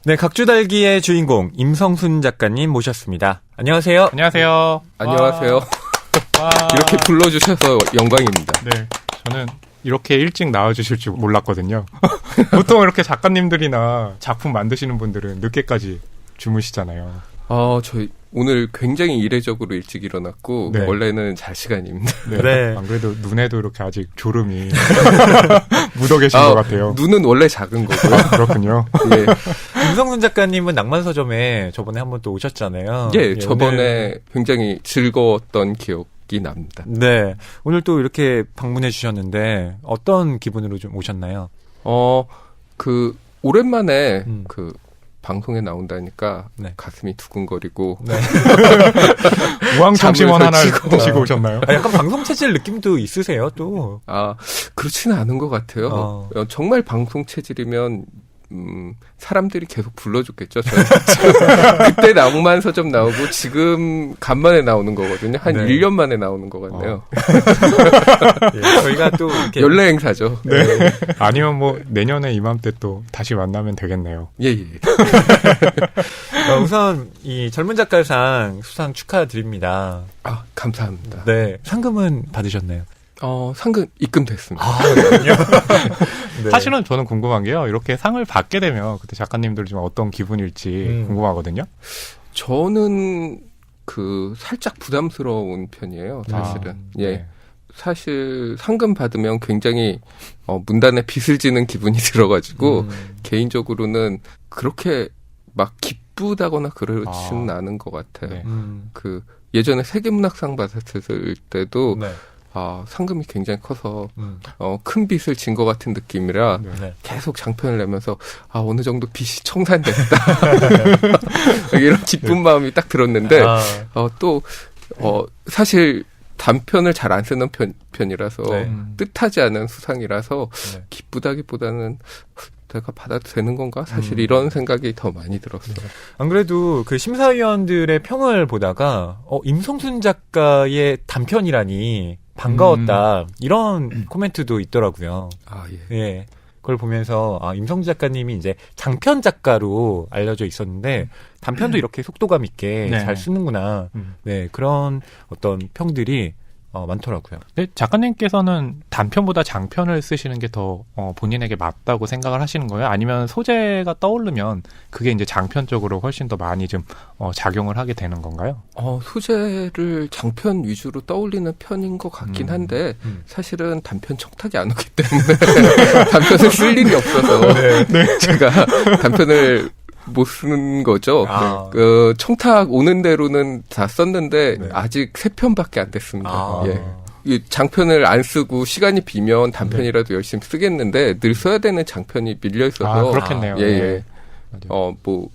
네, 각주달기의 주인공 임성순 작가님 모셨습니다. 안녕하세요. 안녕하세요. 안녕하세요. 와. 이렇게 불러주셔서 영광입니다. 네, 저는 이렇게 일찍 나와주실 줄 몰랐거든요. 보통 이렇게 작가님들이나 작품 만드시는 분들은 늦게까지 주무시잖아요. 저희 오늘 굉장히 이례적으로 일찍 일어났고 네. 원래는 잘 시간입니다. 네. 네. 안 그래도 눈에도 이렇게 아직 졸음이 묻어 계신 것 같아요. 눈은 원래 작은 거고요. 그렇군요. 예, 임성순 작가님은 낭만서점에 저번에 한번 또 오셨잖아요. 예, 저번에 오늘... 굉장히 즐거웠던 기억이 납니다. 네, 오늘 또 이렇게 방문해 주셨는데 어떤 기분으로 좀 오셨나요? 오랜만에 방송에 나온다니까 네. 가슴이 두근거리고 네. 우황정심원 잠을 하나를 설치고. 드시고 오셨나요? 약간 방송 체질 느낌도 있으세요, 또. 그렇지는 않은 것 같아요. 정말 방송 체질이면 사람들이 계속 불러줬겠죠. 저는 그때 낭만서점 나오고 지금 간만에 나오는 거거든요. 한 네. 1년 만에 나오는 것 같네요. 예, 저희가 또 이렇게 연례 행사죠. 네. 아니면 뭐 내년에 이맘때 또 다시 만나면 되겠네요. 예. 우선 이 젊은 작가상 수상 축하드립니다. 감사합니다. 네, 상금은 받으셨나요? 상금 입금됐습니다. 그렇군요. 네. 사실은 저는 궁금한 게요. 이렇게 상을 받게 되면 그때 작가님들 좀 어떤 기분일지 궁금하거든요. 저는 살짝 부담스러운 편이에요. 사실은. 예. 네. 사실 상금 받으면 굉장히 문단에 빚을 지는 기분이 들어가지고 개인적으로는 그렇게 막 기쁘다거나 그러지는 않은 것 같아요. 네. 예전에 세계문학상 받았을 때도 네. 상금이 굉장히 커서 큰 빚을 진 것 같은 느낌이라 네. 계속 장편을 내면서 어느 정도 빚이 청산됐다 이런 기쁜 마음이 딱 들었는데 사실 단편을 잘 안 쓰는 편이라서 네. 뜻하지 않은 수상이라서 네. 기쁘다기보다는 내가 받아도 되는 건가? 사실 이런 생각이 더 많이 들었어요. 안 그래도 그 심사위원들의 평을 보다가 임성순 작가의 단편이라니 반가웠다 이런 코멘트도 있더라고요. 예. 예. 그걸 보면서 임성순 작가님이 이제 장편 작가로 알려져 있었는데 단편도 이렇게 속도감 있게 네. 잘 쓰는구나. 네, 그런 어떤 평들이 많더라고요. 네, 작가님께서는 단편보다 장편을 쓰시는 게 더 본인에게 맞다고 생각을 하시는 거예요? 아니면 소재가 떠오르면 그게 이제 장편 쪽으로 훨씬 더 많이 좀 작용을 하게 되는 건가요? 소재를 장편 위주로 떠올리는 편인 것 같긴 한데 사실은 단편 청탁이 안 오기 때문에 단편을 쓸 일이 없어서 제가 단편을 못 쓰는 거죠. 청탁 오는 대로는 다 썼는데 네. 아직 3편밖에 안 됐습니다. 예. 이 장편을 안 쓰고 시간이 비면 단편이라도 열심히 쓰겠는데 늘 써야 되는 장편이 밀려 있어서 그렇겠네요. 예.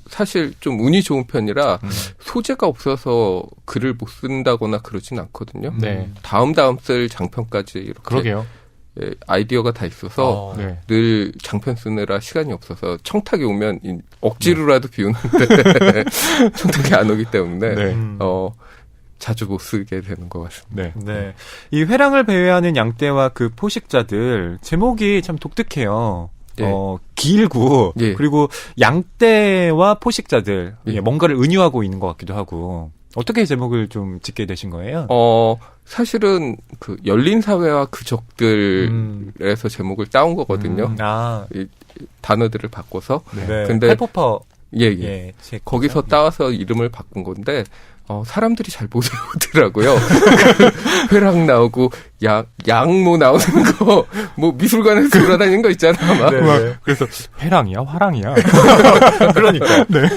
사실 좀 운이 좋은 편이라 소재가 없어서 글을 못 쓴다거나 그러진 않거든요. 네. 다음 쓸 장편까지 이렇게 그러게요. 아이디어가 다 있어서 네. 늘 장편 쓰느라 시간이 없어서 청탁이 오면 억지로라도 비우는데 청탁이 안 오기 때문에 네. 자주 못 쓰게 되는 것 같습니다. 네. 네. 이 회랑을 배회하는 양떼와 그 포식자들 제목이 참 독특해요. 예. 길고 예. 그리고 양떼와 포식자들 예. 뭔가를 은유하고 있는 것 같기도 하고 어떻게 제목을 좀 짓게 되신 거예요? 사실은 열린 사회와 그적들에서 제목을 따온 거거든요. 이 단어들을 바꿔서. 네. 근데 팔포퍼 예. 거기서 따와서 이름을 바꾼 건데 사람들이 잘 못 외우더라고요. 회랑 나오고 양모 나오는 거 뭐 미술관에서 돌아다니는 거 있잖아. 막. 네. 그래서 회랑이야, 화랑이야. 그러니까. 네. 예.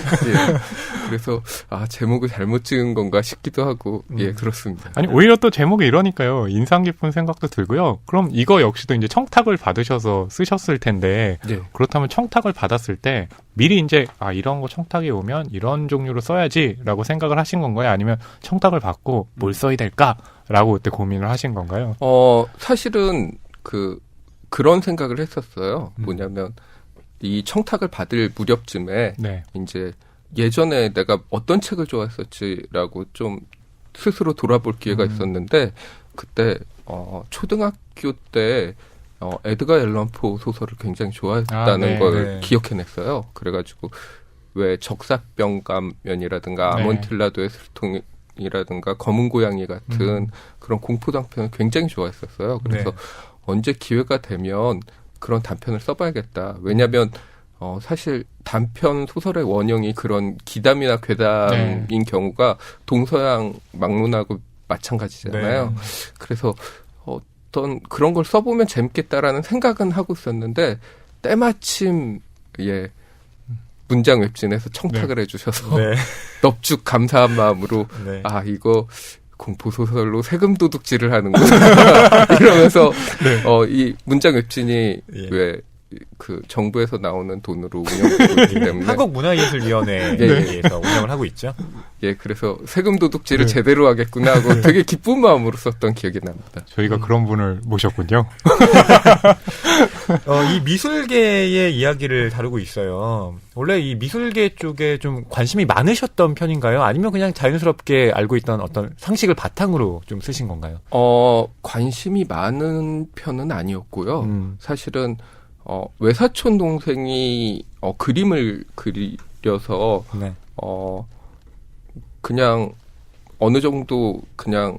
그래서 제목을 잘못 지은 건가 싶기도 하고 예 그렇습니다. 아니 오히려 또 제목이 이러니까요 인상 깊은 생각도 들고요. 그럼 이거 역시도 이제 청탁을 받으셔서 쓰셨을 텐데 예. 그렇다면 청탁을 받았을 때 미리 이제 이런 거 청탁이 오면 이런 종류로 써야지라고 생각을 하신 건가요? 아니면 청탁을 받고 뭘 써야 될까라고 그때 고민을 하신 건가요? 사실은 그런 생각을 했었어요. 뭐냐면 이 청탁을 받을 무렵쯤에 네. 이제 예전에 내가 어떤 책을 좋아했었지라고 좀 스스로 돌아볼 기회가 있었는데 그때 초등학교 때 에드가 앨런 포 소설을 굉장히 좋아했다는 걸 기억해냈어요. 그래가지고 왜 적사병감면이라든가 네. 아몬틸라도의 술통이라든가 검은 고양이 같은 그런 공포 단편을 굉장히 좋아했었어요. 그래서 언제 기회가 되면 그런 단편을 써봐야겠다. 왜냐하면 사실 단편 소설의 원형이 그런 기담이나 괴담인 경우가 동서양 막론하고 마찬가지잖아요. 그래서 어떤 그런 걸 써보면 재밌겠다라는 생각은 하고 있었는데 때마침 문장 웹진에서 청탁을 해주셔서 넙죽 감사한 마음으로 이거 공포소설로 세금 도둑질을 하는구나 이러면서 이 문장 웹진이 왜 그 정부에서 나오는 돈으로 운영되고 있기 때문에 한국문화예술위원회에서 운영을 하고 있죠. 그래서 세금 도둑질을 제대로 하겠구나 하고 되게 기쁜 마음으로 썼던 기억이 납니다. 저희가 그런 분을 모셨군요. 이 미술계의 이야기를 다루고 있어요. 원래 이 미술계 쪽에 좀 관심이 많으셨던 편인가요? 아니면 그냥 자연스럽게 알고 있던 어떤 상식을 바탕으로 좀 쓰신 건가요? 관심이 많은 편은 아니었고요. 사실은 외사촌 동생이 그림을 그려서 그냥 어느 정도 그냥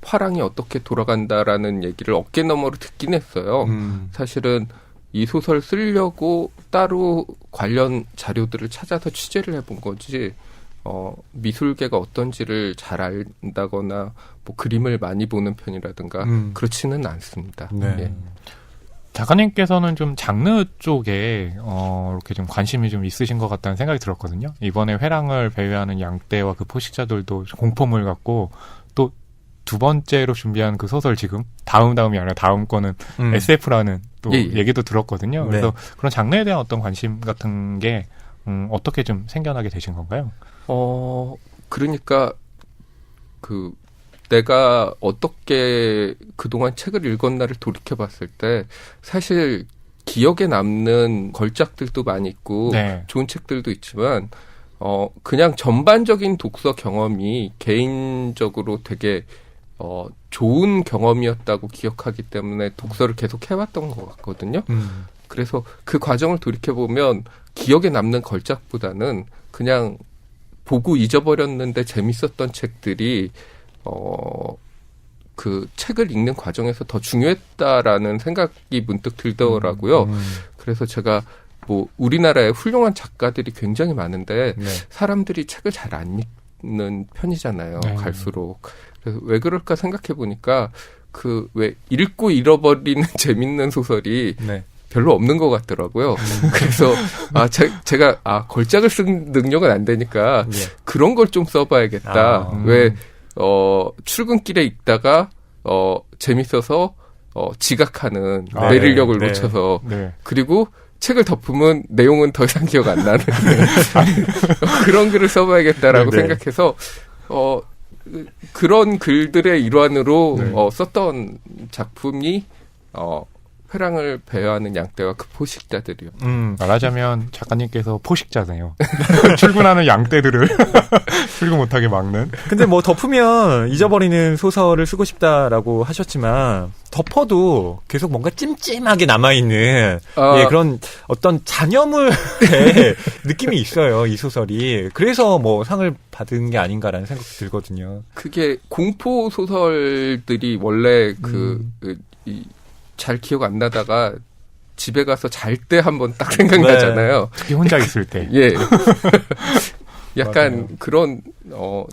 화랑이 어떻게 돌아간다라는 얘기를 어깨너머로 듣긴 했어요. 사실은 이 소설 쓰려고 따로 관련 자료들을 찾아서 취재를 해본 거지 미술계가 어떤지를 잘 안다거나 뭐 그림을 많이 보는 편이라든가 그렇지는 않습니다. 작가님께서는 좀 장르 쪽에 이렇게 좀 관심이 좀 있으신 것 같다는 생각이 들었거든요. 이번에 회랑을 배회하는 양떼와 그 포식자들도 공포물 같고 또 두 번째로 준비한 그 소설 지금 다음이 아니라 다음 거는 SF라는 또 얘기도 들었거든요. 그래서 그런 장르에 대한 어떤 관심 같은 게 어떻게 좀 생겨나게 되신 건가요? 그러니까 내가 어떻게 그동안 책을 읽었나를 돌이켜봤을 때 사실 기억에 남는 걸작들도 많이 있고 좋은 책들도 있지만 그냥 전반적인 독서 경험이 개인적으로 되게 좋은 경험이었다고 기억하기 때문에 독서를 계속 해왔던 것 같거든요. 그래서 그 과정을 돌이켜보면 기억에 남는 걸작보다는 그냥 보고 잊어버렸는데 재밌었던 책들이 그 책을 읽는 과정에서 더 중요했다라는 생각이 문득 들더라고요. 그래서 제가 뭐 우리나라에 훌륭한 작가들이 굉장히 많은데 사람들이 책을 잘 안 읽는 편이잖아요. 갈수록. 그래서 왜 그럴까 생각해 보니까 그 왜 읽고 잃어버리는 재밌는 소설이 별로 없는 것 같더라고요. 그래서 제가 걸작을 쓴 능력은 안 되니까 그런 걸 좀 써봐야겠다. 왜 출근길에 읽다가 재밌어서 지각하는 내리력을 놓쳐서 그리고 책을 덮으면 내용은 더 이상 기억 안 나는 그런 글을 써봐야겠다라고 생각해서 그런 글들의 일환으로 썼던 작품이 회랑을 배회하는 양떼와 그 포식자들이요. 말하자면 작가님께서 포식자네요. 출근하는 양떼들을 출근 못하게 막는. 근데 뭐 덮으면 잊어버리는 소설을 쓰고 싶다라고 하셨지만 덮어도 계속 뭔가 찜찜하게 남아있는 그런 어떤 잔여물의 느낌이 있어요. 이 소설이. 그래서 뭐 상을 받은 게 아닌가라는 생각이 들거든요. 그게 공포 소설들이 원래 잘 기억 안 나다가 집에 가서 잘 때 한번 딱 생각나잖아요. 특히 혼자 있을 때. 약간 맞아요. 그런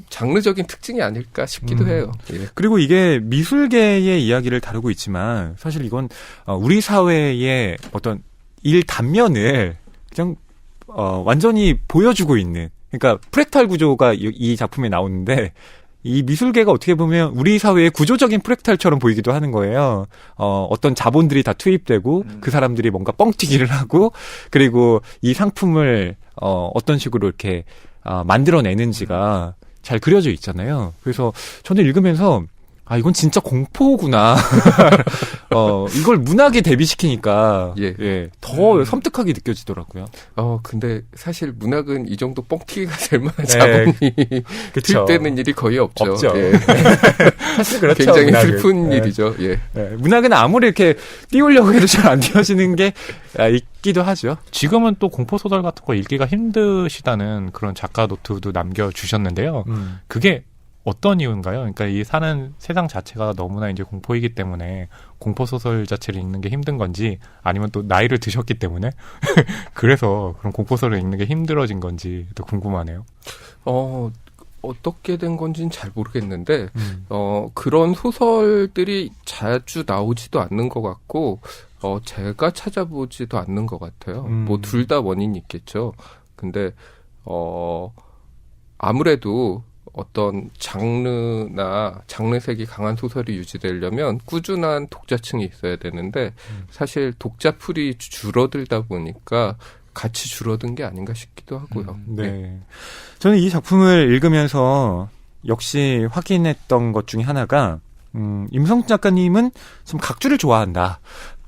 장르적인 특징이 아닐까 싶기도 해요. 그리고 이게 미술계의 이야기를 다루고 있지만 사실 이건 우리 사회의 어떤 일 단면을 그냥 완전히 보여주고 있는, 그러니까 프랙탈 구조가 이 작품에 나오는데 이 미술계가 어떻게 보면 우리 사회의 구조적인 프랙탈처럼 보이기도 하는 거예요. 어떤 자본들이 다 투입되고 그 사람들이 뭔가 뻥튀기를 하고 그리고 이 상품을 어떤 식으로 이렇게 만들어내는지가 잘 그려져 있잖아요. 그래서 저는 읽으면서 아, 이건 진짜 공포구나. 이걸 문학에 대비시키니까, 더 섬뜩하게 느껴지더라고요. 근데 사실 문학은 이 정도 뻥튀기가 될 만한 작품이 들 때는 일이 거의 없죠. 예. 사실 그렇죠. 굉장히 문학은. 슬픈 일이죠. 예. 문학은 아무리 이렇게 띄우려고 해도 잘 안 띄워지는 게 있기도 하죠. 지금은 또 공포소설 같은 거 읽기가 힘드시다는 그런 작가 노트도 남겨주셨는데요. 그게 어떤 이유인가요? 그러니까 이 사는 세상 자체가 너무나 이제 공포이기 때문에 공포소설 자체를 읽는 게 힘든 건지 아니면 또 나이를 드셨기 때문에 그래서 그런 공포소설을 읽는 게 힘들어진 건지 또 궁금하네요. 어떻게 된 건지는 잘 모르겠는데, 그런 소설들이 자주 나오지도 않는 것 같고, 제가 찾아보지도 않는 것 같아요. 뭐 둘 다 원인이 있겠죠. 근데, 아무래도 어떤 장르나 장르색이 강한 소설이 유지되려면 꾸준한 독자층이 있어야 되는데 사실 독자풀이 줄어들다 보니까 같이 줄어든 게 아닌가 싶기도 하고요. 네. 저는 이 작품을 읽으면서 역시 확인했던 것 중에 하나가 임성춘 작가님은 좀 각주를 좋아한다.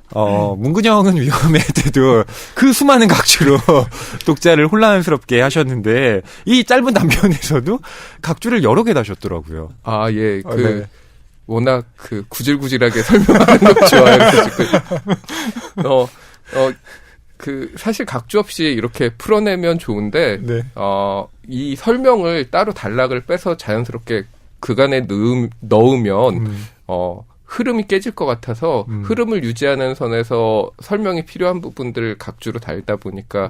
문근영은 위험해 때도 그 수많은 각주로 독자를 혼란스럽게 하셨는데 이 짧은 단편에서도 각주를 여러 개 다셨더라고요. 아, 예. 워낙 구질구질하게 설명하는 거 좋아해가지고. 사실 각주 없이 이렇게 풀어내면 좋은데, 이 설명을 따로 단락을 빼서 자연스럽게 그간에 넣으면, 흐름이 깨질 것 같아서 흐름을 유지하는 선에서 설명이 필요한 부분들을 각주로 달다 보니까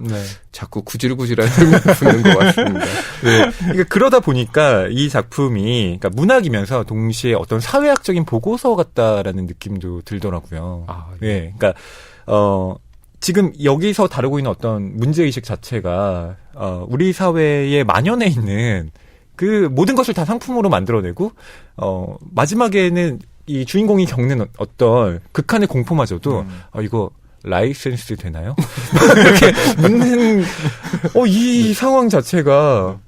자꾸 구질구질한 설명을 붙는 것 같습니다. 네. 그러니까 그러다 보니까 이 작품이 그러니까 문학이면서 동시에 어떤 사회학적인 보고서 같다라는 느낌도 들더라고요. 네. 그러니까 지금 여기서 다루고 있는 어떤 문제의식 자체가 우리 사회에 만연해 있는 그 모든 것을 다 상품으로 만들어내고 마지막에는 이 주인공이 겪는 어떤 극한의 공포마저도 이거 라이센스 되나요? 이렇게 묻는 이 상황 자체가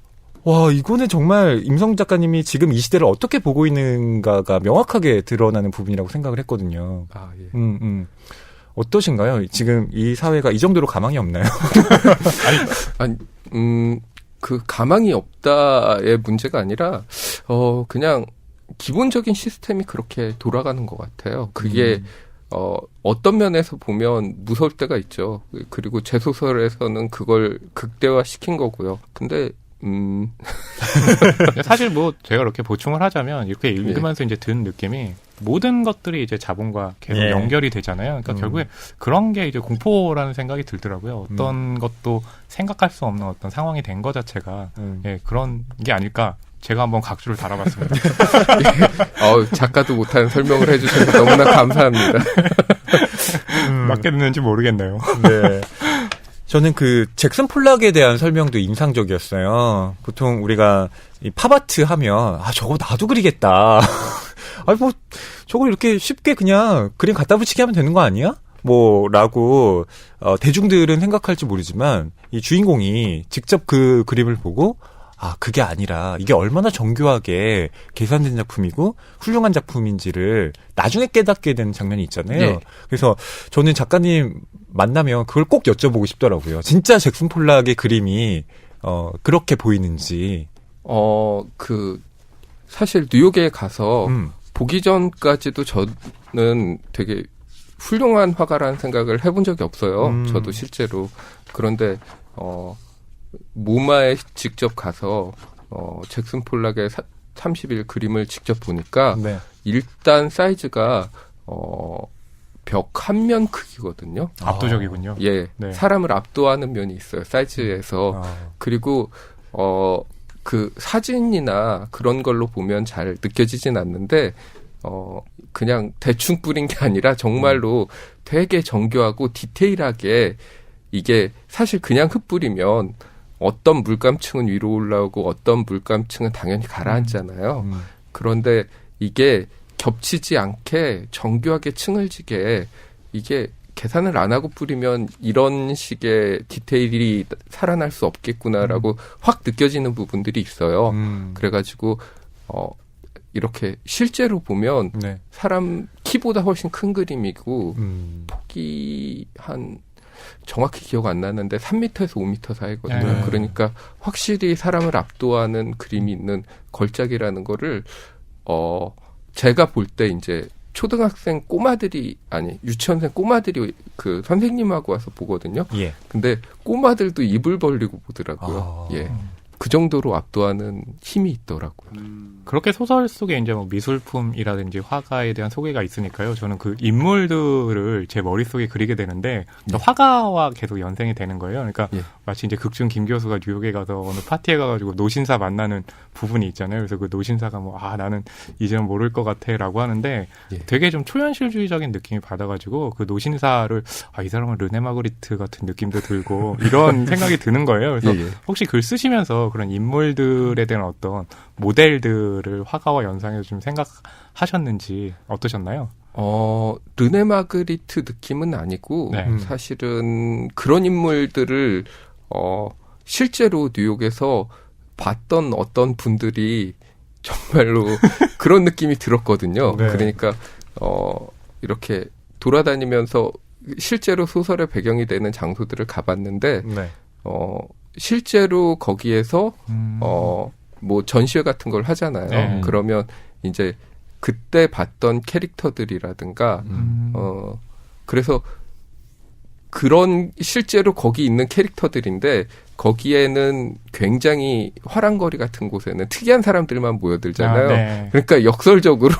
와 이거는 정말 임성 작가님이 지금 이 시대를 어떻게 보고 있는가가 명확하게 드러나는 부분이라고 생각을 했거든요. 어떠신가요? 지금 이 사회가 이 정도로 가망이 없나요? 그 가망이 없다의 문제가 아니라 그냥 기본적인 시스템이 그렇게 돌아가는 것 같아요. 그게 어떤 면에서 보면 무서울 때가 있죠. 그리고 제 소설에서는 그걸 극대화시킨 거고요. 근데 사실 뭐 제가 이렇게 보충을 하자면 이렇게 읽으면서 이제 든 느낌이 모든 것들이 이제 자본과 계속 연결이 되잖아요. 그러니까 결국에 그런 게 이제 공포라는 생각이 들더라고요. 어떤 것도 생각할 수 없는 어떤 상황이 된 것 자체가 그런 게 아닐까. 제가 한번 각주를 달아봤습니다. 작가도 못하는 설명을 해주셔서 너무나 감사합니다. 맞게 듣는지 모르겠네요. 네. 저는 그 잭슨 폴락에 대한 설명도 인상적이었어요. 보통 우리가 이 팝아트 하면 저거 나도 그리겠다. 저거 이렇게 쉽게 그냥 그림 갖다 붙이게 하면 되는 거 아니야? 라고 대중들은 생각할지 모르지만 이 주인공이 직접 그 그림을 보고 그게 아니라 이게 얼마나 정교하게 계산된 작품이고 훌륭한 작품인지를 나중에 깨닫게 되는 장면이 있잖아요. 그래서 저는 작가님 만나면 그걸 꼭 여쭤보고 싶더라고요. 진짜 잭슨 폴락의 그림이 그렇게 보이는지. 사실 뉴욕에 가서 보기 전까지도 저는 되게 훌륭한 화가라는 생각을 해본 적이 없어요. 저도 실제로. 그런데 모마에 직접 가서 잭슨 폴락의 30일 그림을 직접 보니까 일단 사이즈가 벽 한 면 크기거든요. 압도적이군요. 사람을 압도하는 면이 있어요. 사이즈에서. 그리고 그 사진이나 그런 걸로 보면 잘 느껴지진 않는데 그냥 대충 뿌린 게 아니라 정말로 되게 정교하고 디테일하게 이게 사실 그냥 흩뿌리면 어떤 물감층은 위로 올라오고 어떤 물감층은 당연히 가라앉잖아요. 그런데 이게 겹치지 않게 정교하게 층을 지게 이게 계산을 안 하고 뿌리면 이런 식의 디테일이 살아날 수 없겠구나라고 확 느껴지는 부분들이 있어요. 그래가지고 이렇게 실제로 보면 네. 사람 키보다 훨씬 큰 그림이고 폭이 한 정확히 기억 안 나는데 3m에서 5m 사이거든요. 그러니까 확실히 사람을 압도하는 그림이 있는 걸작이라는 거를 제가 볼 때 이제 초등학생 꼬마들이 아니 유치원생 꼬마들이 그 선생님하고 와서 보거든요. 예. 근데 꼬마들도 입을 벌리고 보더라고요. 예. 그 정도로 압도하는 힘이 있더라고요. 그렇게 소설 속에 이제 뭐 미술품이라든지 화가에 대한 소개가 있으니까요. 저는 그 인물들을 제 머릿속에 그리게 되는데 화가와 계속 연상이 되는 거예요. 그러니까 마치 이제 극중 김 교수가 뉴욕에 가서 어느 파티에 가가지고 노신사 만나는 부분이 있잖아요. 그래서 그 노신사가 나는 이제는 모를 것 같아라고 하는데 되게 좀 초현실주의적인 느낌이 받아가지고 그 노신사를 이 사람은 르네 마그리트 같은 느낌도 들고 이런 생각이 드는 거예요. 그래서 혹시 글 쓰시면서 그런 인물들에 대한 어떤 모델들을 화가와 연상해서 좀 생각하셨는지 어떠셨나요? 르네 마그리트 느낌은 아니고 사실은 그런 인물들을 실제로 뉴욕에서 봤던 어떤 분들이 정말로 그런 느낌이 들었거든요. 네. 그러니까 이렇게 돌아다니면서 실제로 소설의 배경이 되는 장소들을 가봤는데 실제로 거기에서 뭐 전시회 같은 걸 하잖아요. 그러면 이제 그때 봤던 캐릭터들이라든가 그래서 그런 실제로 거기 있는 캐릭터들인데 거기에는 굉장히 화랑거리 같은 곳에는 특이한 사람들만 모여들잖아요. 그러니까 역설적으로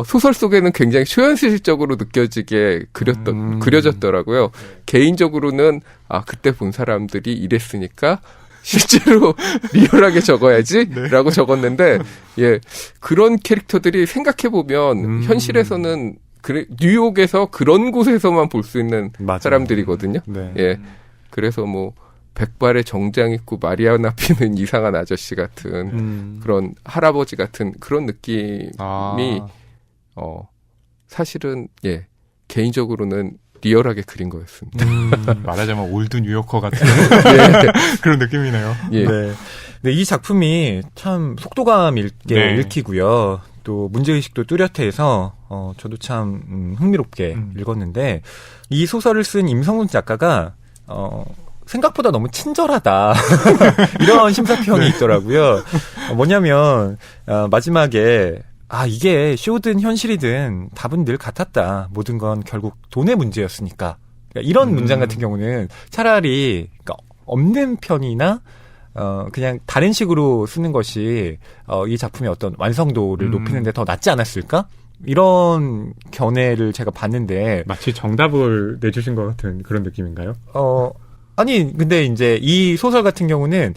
소설 속에는 굉장히 초현실적으로 느껴지게 그려졌더라고요. 개인적으로는 그때 본 사람들이 이랬으니까 실제로 리얼하게 적어야지라고 적었는데 그런 캐릭터들이 생각해보면 현실에서는 뉴욕에서 그런 곳에서만 볼 수 있는 사람들이거든요. 그래서 뭐 백발의 정장 입고 마리아나 피는 이상한 아저씨 같은 그런 할아버지 같은 그런 느낌이 사실은 개인적으로는 리얼하게 그린 거였습니다. 말하자면 올드 뉴요커 같은 그런 느낌이네요. 네, 이 작품이 참 속도감 있게 읽히고요. 또 문제의식도 뚜렷해서 저도 참 흥미롭게 읽었는데 이 소설을 쓴 임성훈 작가가 생각보다 너무 친절하다 이런 심사평이 있더라고요. 뭐냐면 마지막에 이게 쇼든 현실이든 답은 늘 같았다. 모든 건 결국 돈의 문제였으니까. 그러니까 이런 문장 같은 경우는 차라리 없는 편이나 그냥 다른 식으로 쓰는 것이 이 작품의 어떤 완성도를 높이는 데 더 낫지 않았을까? 이런 견해를 제가 봤는데 마치 정답을 내주신 것 같은 그런 느낌인가요? 아니 근데 이제 이 소설 같은 경우는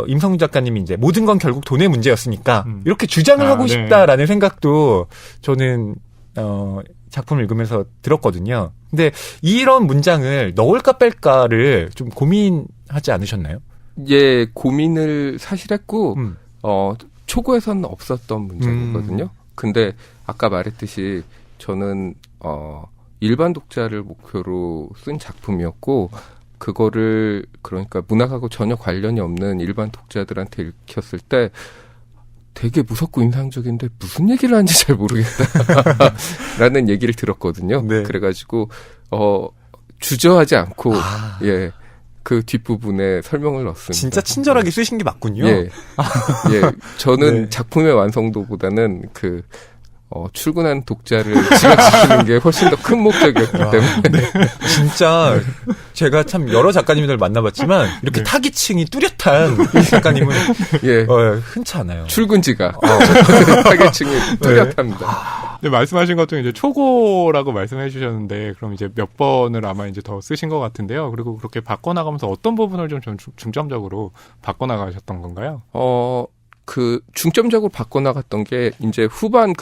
임성훈 작가님이 이제 모든 건 결국 돈의 문제였으니까 이렇게 주장을 하고 싶다라는 생각도 저는 작품을 읽으면서 들었거든요. 근데 이런 문장을 넣을까 뺄까를 좀 고민하지 않으셨나요? 고민을 사실 했고 초고에서는 없었던 문장이거든요. 근데 아까 말했듯이 저는 일반 독자를 목표로 쓴 작품이었고 그거를 그러니까 문학하고 전혀 관련이 없는 일반 독자들한테 읽혔을 때 되게 무섭고 인상적인데 무슨 얘기를 하는지 잘 모르겠다 라는 얘기를 들었거든요. 그래가지고 주저하지 않고 그 뒷부분에 설명을 넣었습니다. 진짜 친절하게 쓰신 게 맞군요. 저는 작품의 완성도보다는 출근한 독자를 지각시키는 게 훨씬 더 큰 목적이었기 때문에. 진짜 제가 참 여러 작가님들 만나봤지만 이렇게 타깃층이 뚜렷한 이 작가님은 흔치 않아요. 출근지가 타깃층이 뚜렷합니다. 네, 말씀하신 것 중에 이제 초고라고 말씀해 주셨는데 그럼 이제 몇 번을 아마 이제 더 쓰신 것 같은데요. 그리고 그렇게 바꿔나가면서 어떤 부분을 좀 중점적으로 바꿔나가셨던 건가요? 중점적으로 바꿔나갔던 게 이제 후반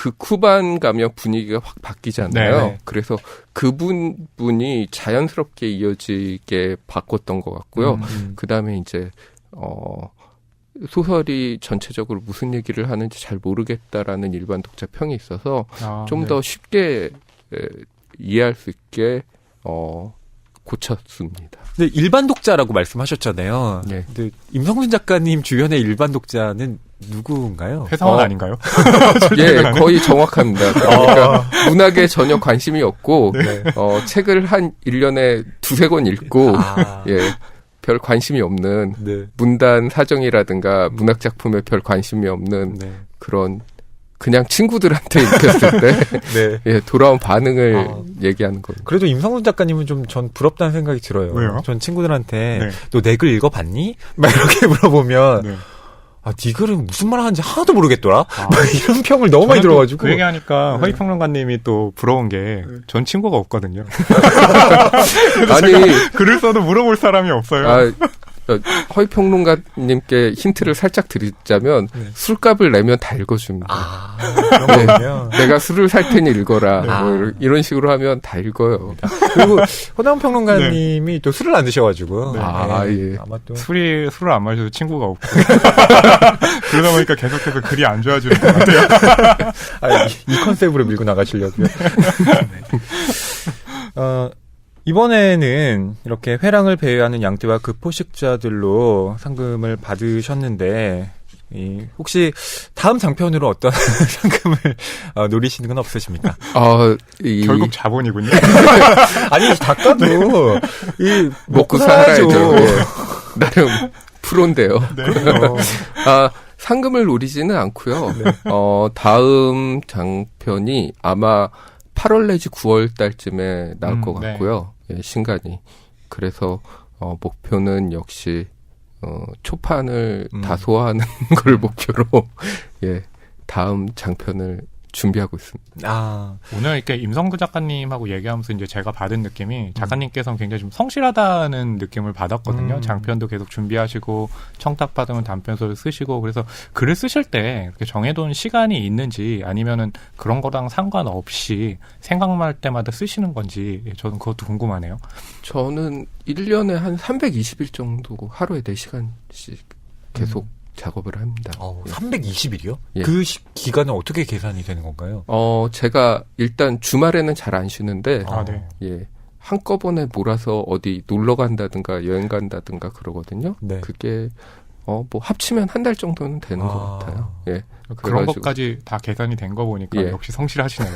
가면 분위기가 확 바뀌잖아요. 그래서 그 부분이 자연스럽게 이어지게 바꿨던 것 같고요. 그 다음에 이제 소설이 전체적으로 무슨 얘기를 하는지 잘 모르겠다라는 일반 독자 평이 있어서 좀 더 쉽게 이해할 수 있게 고쳤습니다. 근데 일반 독자라고 말씀하셨잖아요. 근데 임성훈 작가님 주변의 일반 독자는 누구인가요? 회사원 아닌가요? 예, 거의 정확합니다. 그러니까 문학에 전혀 관심이 없고 책을 한 1년에 2-3권 읽고 예, 별 관심이 없는 문단 사정이라든가 문학 작품에 별 관심이 없는 그런 그냥 친구들한테 읽혔을 때 예, 돌아온 반응을 얘기하는 거예요. 그래도 임성순 작가님은 좀 전 부럽다는 생각이 들어요. 왜요? 전 친구들한테 너 내 글 읽어봤니? 막 이렇게 물어보면 네 글은 무슨 말 하는지 하나도 모르겠더라? 이런 평을 너무 많이 들어가지고. 그 얘기하니까 허위평론가님이 또 부러운 게 전 친구가 없거든요. 아니 글을 써도 물어볼 사람이 없어요. 허위평론가님께 힌트를 살짝 드리자면 술값을 내면 다 읽어줍니다. 내가 술을 살 테니 읽어라. 뭐 이런 식으로 하면 다 읽어요. 그리고 허나운 평론가님이 또 술을 안 드셔가지고 예. 아마 또 술을 안 마셔도 친구가 없고 그러다 보니까 계속해서 글이 안 좋아지는 것 같아요. 이 컨셉으로 밀고 나가시려고요. 이번에는 이렇게 회랑을 배회하는 양떼와 그 포식자들로 상금을 받으셨는데 혹시 다음 장편으로 어떤 상금을 노리시는 건 없으십니까? 결국 자본이군요. 아니 작가도 먹고 살아야죠. 예. 나름 프로인데요. 상금을 노리지는 않고요. 다음 장편이 아마 8월 내지 9월 달쯤에 나올 것 같고요. 예, 신간이. 그래서 목표는 역시 초판을 다 소화하는 걸 목표로 예, 다음 장편을 준비하고 있습니다. 오늘 이렇게 임성근 작가님하고 얘기하면서 이제 제가 받은 느낌이 작가님께서는 굉장히 좀 성실하다는 느낌을 받았거든요. 장편도 계속 준비하시고 청탁 받으면 단편소를 쓰시고 그래서 글을 쓰실 때 이렇게 정해둔 시간이 있는지 아니면은 그런 거랑 상관없이 생각날 때마다 쓰시는 건지 저는 그것도 궁금하네요. 저는 1년에 한 320일 정도 하루에 4시간씩 계속 작업을 합니다. 320일이요? 예. 그 기간은 어떻게 계산이 되는 건가요? 제가 일단 주말에는 잘 안 쉬는데, 네. 한꺼번에 몰아서 어디 놀러 간다든가 여행 간다든가 그러거든요. 네. 그게, 합치면 한 달 정도는 되는 것 같아요. 예. 그런 것까지 다 계산이 된 거 보니까 역시 성실하시네요.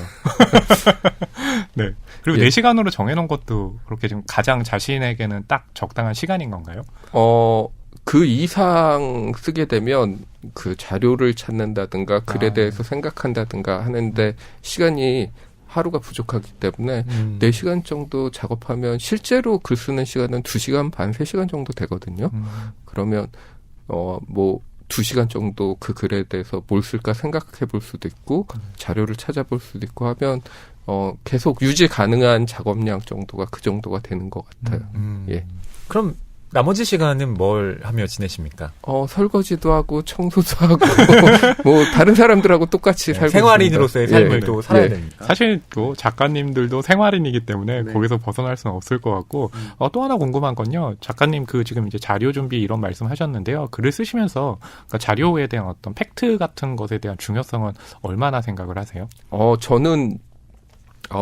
네. 그리고 4시간으로 정해놓은 것도 그렇게 좀 가장 자신에게는 딱 적당한 시간인 건가요? 그 이상 쓰게 되면 그 자료를 찾는다든가 글에 대해서 생각한다든가 하는데 시간이 하루가 부족하기 때문에 4시간 정도 작업하면 실제로 글 쓰는 시간은 2시간 반, 3시간 정도 되거든요. 그러면 2시간 정도 그 글에 대해서 뭘 쓸까 생각해 볼 수도 있고 자료를 찾아볼 수도 있고 하면 계속 유지 가능한 작업량 정도가 그 정도가 되는 것 같아요. 예. 그럼 나머지 시간은 뭘 하며 지내십니까? 설거지도 하고 청소도 하고 다른 사람들하고 똑같이 살고 생활인으로서의 있습니다. 삶을 또 살아야 됩니까? 사실 또 작가님들도 생활인이기 때문에 거기서 벗어날 수는 없을 것 같고 또 하나 궁금한 건요. 작가님 지금 이제 자료 준비 이런 말씀하셨는데요. 글을 쓰시면서 그러니까 자료에 대한 어떤 팩트 같은 것에 대한 중요성은 얼마나 생각을 하세요? 저는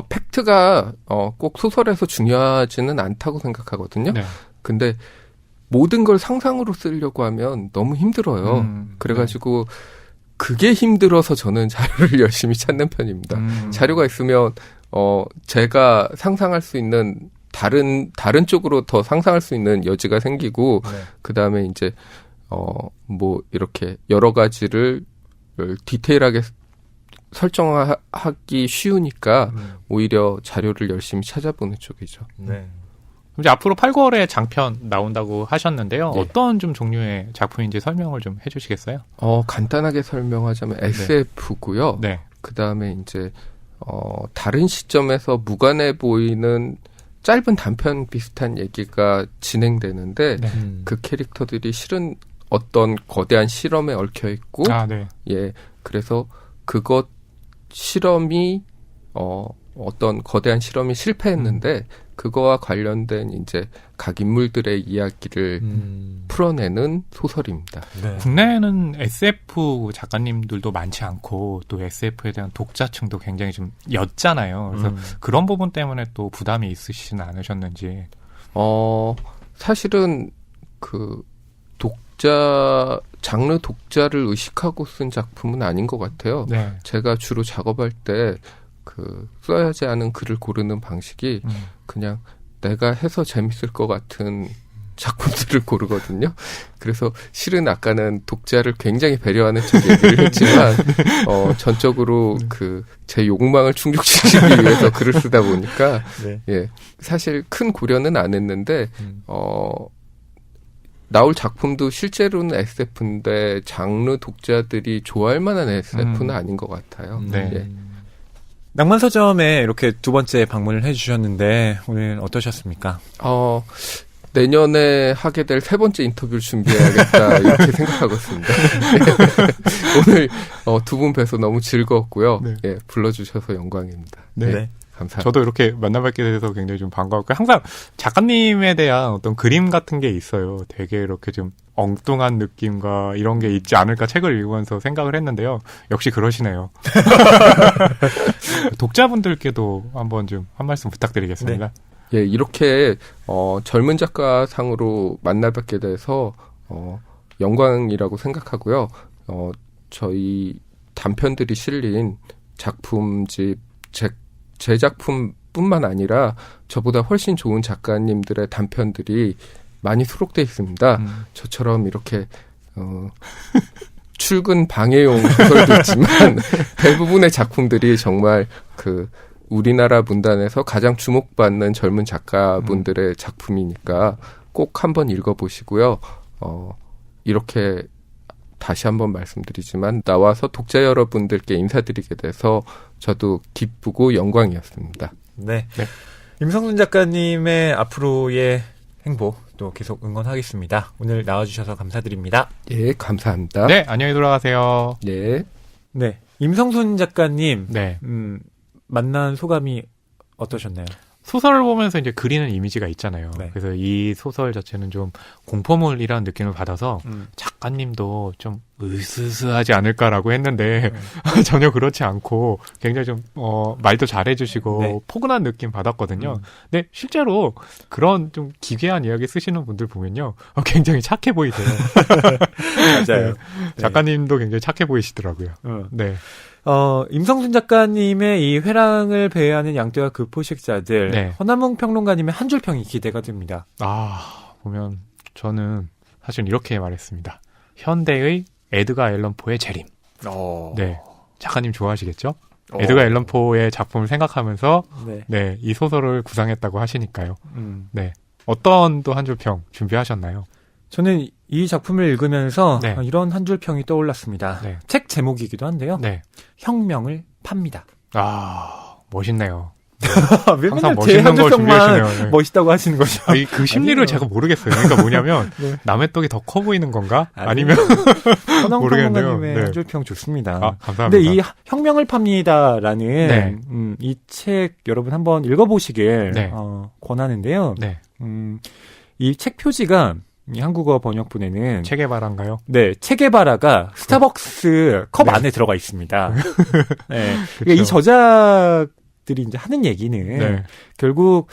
팩트가 꼭 소설에서 중요하지는 않다고 생각하거든요. 네. 근데 모든 걸 상상으로 쓰려고 하면 너무 힘들어요. 그래가지고 그게 힘들어서 저는 자료를 열심히 찾는 편입니다. 자료가 있으면 제가 상상할 수 있는 다른 쪽으로 더 상상할 수 있는 여지가 생기고 그 다음에 이제 이렇게 여러 가지를 디테일하게 설정하기 쉬우니까 오히려 자료를 열심히 찾아보는 쪽이죠. 네. 이제 앞으로 8, 9월에 장편 나온다고 하셨는데요. 네. 어떤 좀 종류의 작품인지 설명을 좀 해주시겠어요? 간단하게 설명하자면 SF고요. 네. 그 다음에 이제 다른 시점에서 무관해 보이는 짧은 단편 비슷한 얘기가 진행되는데 그 캐릭터들이 실은 어떤 거대한 실험에 얽혀 있고, 예, 그래서 그것 실험이 어떤 거대한 실험이 실패했는데 그거와 관련된 이제 각 인물들의 이야기를 풀어내는 소설입니다. 네. 국내에는 SF 작가님들도 많지 않고 또 SF에 대한 독자층도 굉장히 좀 옅잖아요. 그래서 그런 부분 때문에 또 부담이 있으시진 않으셨는지. 사실은 그 독자 장르 독자를 의식하고 쓴 작품은 아닌 것 같아요. 네. 제가 주로 작업할 때 써야지 하는 글을 고르는 방식이 그냥 내가 해서 재밌을 것 같은 작품들을 고르거든요. 그래서 실은 아까는 독자를 굉장히 배려하는 쪽 얘기를 했지만 전적으로 제 욕망을 충족시키기 위해서 글을 쓰다 보니까 네. 예, 사실 큰 고려는 안 했는데 나올 작품도 실제로는 SF인데 장르 독자들이 좋아할 만한 SF는 아닌 것 같아요. 네. 예. 낭만서점에 이렇게 두 번째 방문을 해주셨는데 오늘 어떠셨습니까? 내년에 하게 될 세 번째 인터뷰를 준비해야겠다 이렇게 생각하고 있습니다. 오늘 두 분 뵈서 너무 즐거웠고요. 네. 예, 불러주셔서 영광입니다. 네. 감사합니다. 저도 이렇게 만나뵙게 돼서 굉장히 좀 반가웠고 항상 작가님에 대한 어떤 그림 같은 게 있어요. 되게 이렇게 좀 엉뚱한 느낌과 이런 게 있지 않을까 책을 읽으면서 생각을 했는데요. 역시 그러시네요. 독자분들께도 한번 좀 한 말씀 부탁드리겠습니다. 네. 예, 이렇게 젊은 작가 상으로 만나뵙게 돼서 영광이라고 생각하고요. 저희 단편들이 실린 작품집 제 작품뿐만 아니라 저보다 훨씬 좋은 작가님들의 단편들이 많이 수록돼 있습니다. 저처럼 이렇게 출근 방해용 소설도 있지만 대부분의 작품들이 정말 우리나라 문단에서 가장 주목받는 젊은 작가분들의 작품이니까 꼭 한번 읽어보시고요. 이렇게 다시 한번 말씀드리지만 나와서 독자 여러분들께 인사드리게 돼서 저도 기쁘고 영광이었습니다. 네. 임성순 작가님의 앞으로의 행복 또 계속 응원하겠습니다. 오늘 나와주셔서 감사드립니다. 예, 감사합니다. 네, 안녕히 돌아가세요. 네. 네. 임성순 작가님, 네. 만난 소감이 어떠셨나요? 소설을 보면서 이제 그리는 이미지가 있잖아요. 네. 그래서 이 소설 자체는 좀 공포물이라는 느낌을 받아서 작가님도 좀 으스스하지 않을까라고 했는데 전혀 그렇지 않고 굉장히 좀 말도 잘해주시고 네. 포근한 느낌 받았거든요. 근데 실제로 그런 좀 기괴한 이야기 쓰시는 분들 보면요, 굉장히 착해 보이세요. 맞아요. 네. 작가님도 굉장히 착해 보이시더라고요. 네. 임성순 작가님의 이 회랑을 배회하는 양떼와 그 포식자들, 네. 허남몽 평론가님의 한 줄 평이 기대가 됩니다. 보면 저는 사실 이렇게 말했습니다. 현대의 에드가 앨런 포의 재림. 네. 작가님 좋아하시겠죠? 에드가 앨런 포의 작품을 생각하면서 네, 이 소설을 구상했다고 하시니까요. 네. 어떤 또 한 줄 평 준비하셨나요? 저는 이 작품을 읽으면서 네. 이런 한 줄 평이 떠올랐습니다. 네. 책 제목이기도 한데요. 네. 혁명을 팝니다. 멋있네요. 왜 항상 맨날 제 멋있는 한 줄 걸 평만 준비하시네요. 네. 멋있다고 하시는 거죠? 그 심리를 아니에요. 제가 모르겠어요. 그러니까 뭐냐면 네. 남의 떡이 더 커 보이는 건가? 아니면 허남몽 모르겠네요. 평론가님의 네. 한 줄 평 좋습니다. 감사합니다. 근데 이 혁명을 팝니다라는 네. 이 책 여러분 한번 읽어보시길 네. 권하는데요. 네. 이 책 표지가 이 한국어 번역본에는 체게바라인가요? 네, 체게바라가 스타벅스 컵 네. 안에 들어가 있습니다. 네. 그쵸. 그러니까 이 저자들이 이제 하는 얘기는 네. 결국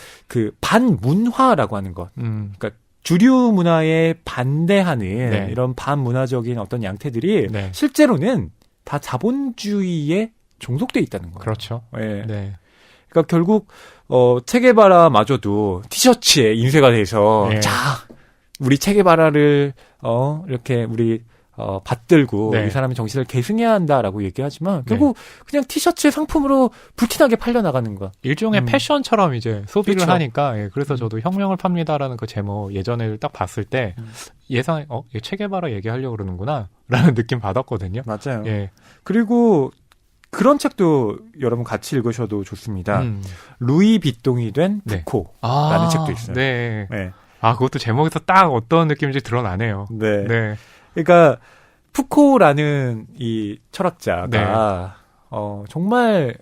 반문화라고 하는 것. 그러니까 주류 문화에 반대하는 네. 이런 반문화적인 어떤 양태들이 네. 실제로는 다 자본주의에 종속돼 있다는 거예요. 그렇죠. 네. 네. 그러니까 결국 체게바라마저도 티셔츠에 인쇄가 돼서 네. 자 우리 체게바라를 이렇게 우리 받들고 네. 이 사람의 정신을 계승해야 한다라고 얘기하지만 결국 그냥 티셔츠의 상품으로 불티나게 팔려 나가는 거. 일종의 패션처럼 이제 소비를 그쵸. 하니까 그래서 저도 혁명을 팝니다라는 그 제목 예전에 딱 봤을 때 예상 체게바라 얘기하려고 그러는구나 라는 느낌 받았거든요. 맞아요. 예. 그리고 그런 책도 여러분 같이 읽으셔도 좋습니다. 루이 비똥이 된 네. 푸코라는 책도 있어요. 네. 네. 그것도 제목에서 딱 어떤 느낌인지 드러나네요. 네. 네. 그러니까 푸코라는 이 철학자가 네. 정말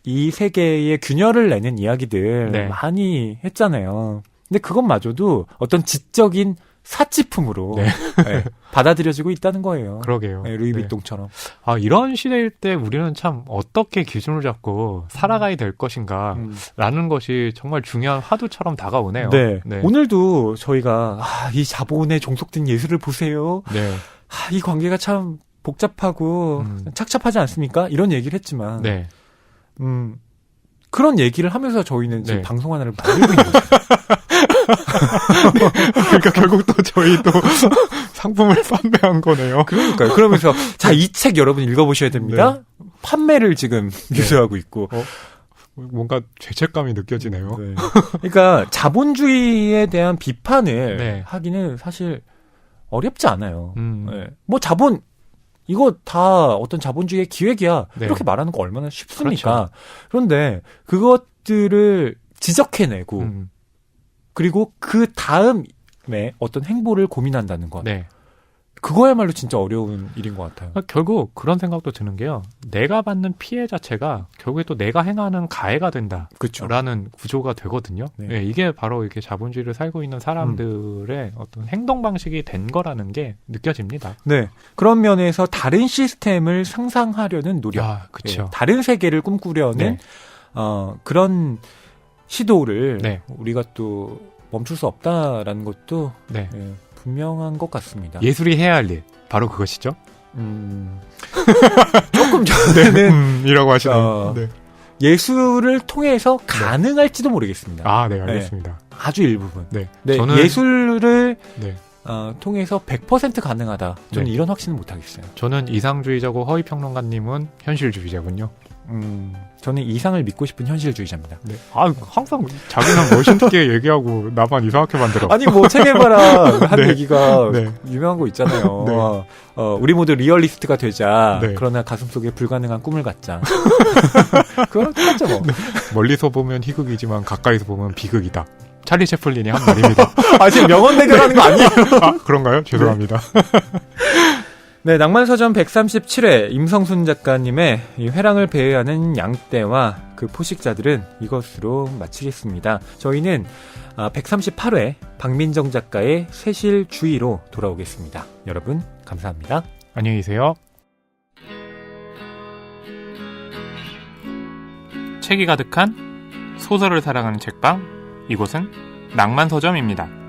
이 세계의 균열을 내는 이야기들 네. 많이 했잖아요. 근데 그것마저도 어떤 지적인 사치품으로 네. 네, 받아들여지고 있다는 거예요. 그러게요. 네, 루이 네. 비똥처럼. 이런 시대일 때 우리는 참 어떻게 기준을 잡고 살아가야 될 것인가 라는 것이 정말 중요한 화두처럼 다가오네요. 네. 오늘도 저희가 이 자본에 종속된 예술을 보세요. 네. 이 관계가 참 복잡하고 착잡하지 않습니까? 이런 얘기를 했지만 네. 그런 얘기를 하면서 저희는 지금 네. 방송 하나를 만들고 있는 거예요. 그러니까 결국 또 저희 또 상품을 판매한 거네요. 그러니까요. 그러면서 자, 이 책 여러분 읽어보셔야 됩니다. 판매를 지금 유도하고 있고. 뭔가 죄책감이 느껴지네요. 네. 그러니까 자본주의에 대한 비판을 네. 하기는 사실 어렵지 않아요. 네. 뭐 자본 이거 다 어떤 자본주의의 기획이야. 네. 이렇게 말하는 거 얼마나 쉽습니까? 그렇죠. 그런데 그것들을 지적해내고 그리고 그 다음에 어떤 행보를 고민한다는 것. 네. 그거야말로 진짜 어려운 일인 것 같아요. 결국 그런 생각도 드는 게요. 내가 받는 피해 자체가 결국에 또 내가 행하는 가해가 된다. 그렇죠. 라는 구조가 되거든요. 네. 네, 이게 바로 이렇게 자본주의를 살고 있는 사람들의 어떤 행동 방식이 된 거라는 게 느껴집니다. 네. 그런 면에서 다른 시스템을 상상하려는 노력. 아, 그렇죠. 다른 세계를 꿈꾸려는 네. 그런 시도를 네. 우리가 또 멈출 수 없다라는 것도 네. 분명한 것 같습니다. 예술이 해야 할 일. 바로 그것이죠. 조금 전에는 이라고 하시네요. 네. 예술을 통해서 가능할지도 모르겠습니다. 아, 네, 알겠습니다. 아주 일부분. 네. 네, 저는 예술을 네. 통해서 100% 가능하다. 저는 네. 이런 확신은 못하겠어요. 저는 이상주의자고 허위평론가님은 현실주의자군요. 저는 이상을 믿고 싶은 현실주의자입니다. 네. 아, 항상 자기는 멋있게 얘기하고 나만 이상하게 만들어. 아니 뭐 체게바라 한 네. 얘기가 네. 유명한 거 있잖아요. 네. 우리 모두 리얼리스트가 되자. 네. 그러나 가슴속에 불가능한 꿈을 갖자. 그거랑 똑같죠 뭐. 네. 멀리서 보면 희극이지만 가까이서 보면 비극이다. 찰리 채플린이 한 말입니다. 지금 명언 대결하는 거 아니에요? 아, 그런가요? 죄송합니다. 네, 낭만서점 137회 임성순 작가님의 이 회랑을 배회하는 양떼와 그 포식자들은 이것으로 마치겠습니다. 저희는 138회 박민정 작가의 쇄실주의로 돌아오겠습니다. 여러분 감사합니다. 안녕히 계세요. 책이 가득한 소설을 사랑하는 책방, 이곳은 낭만서점입니다.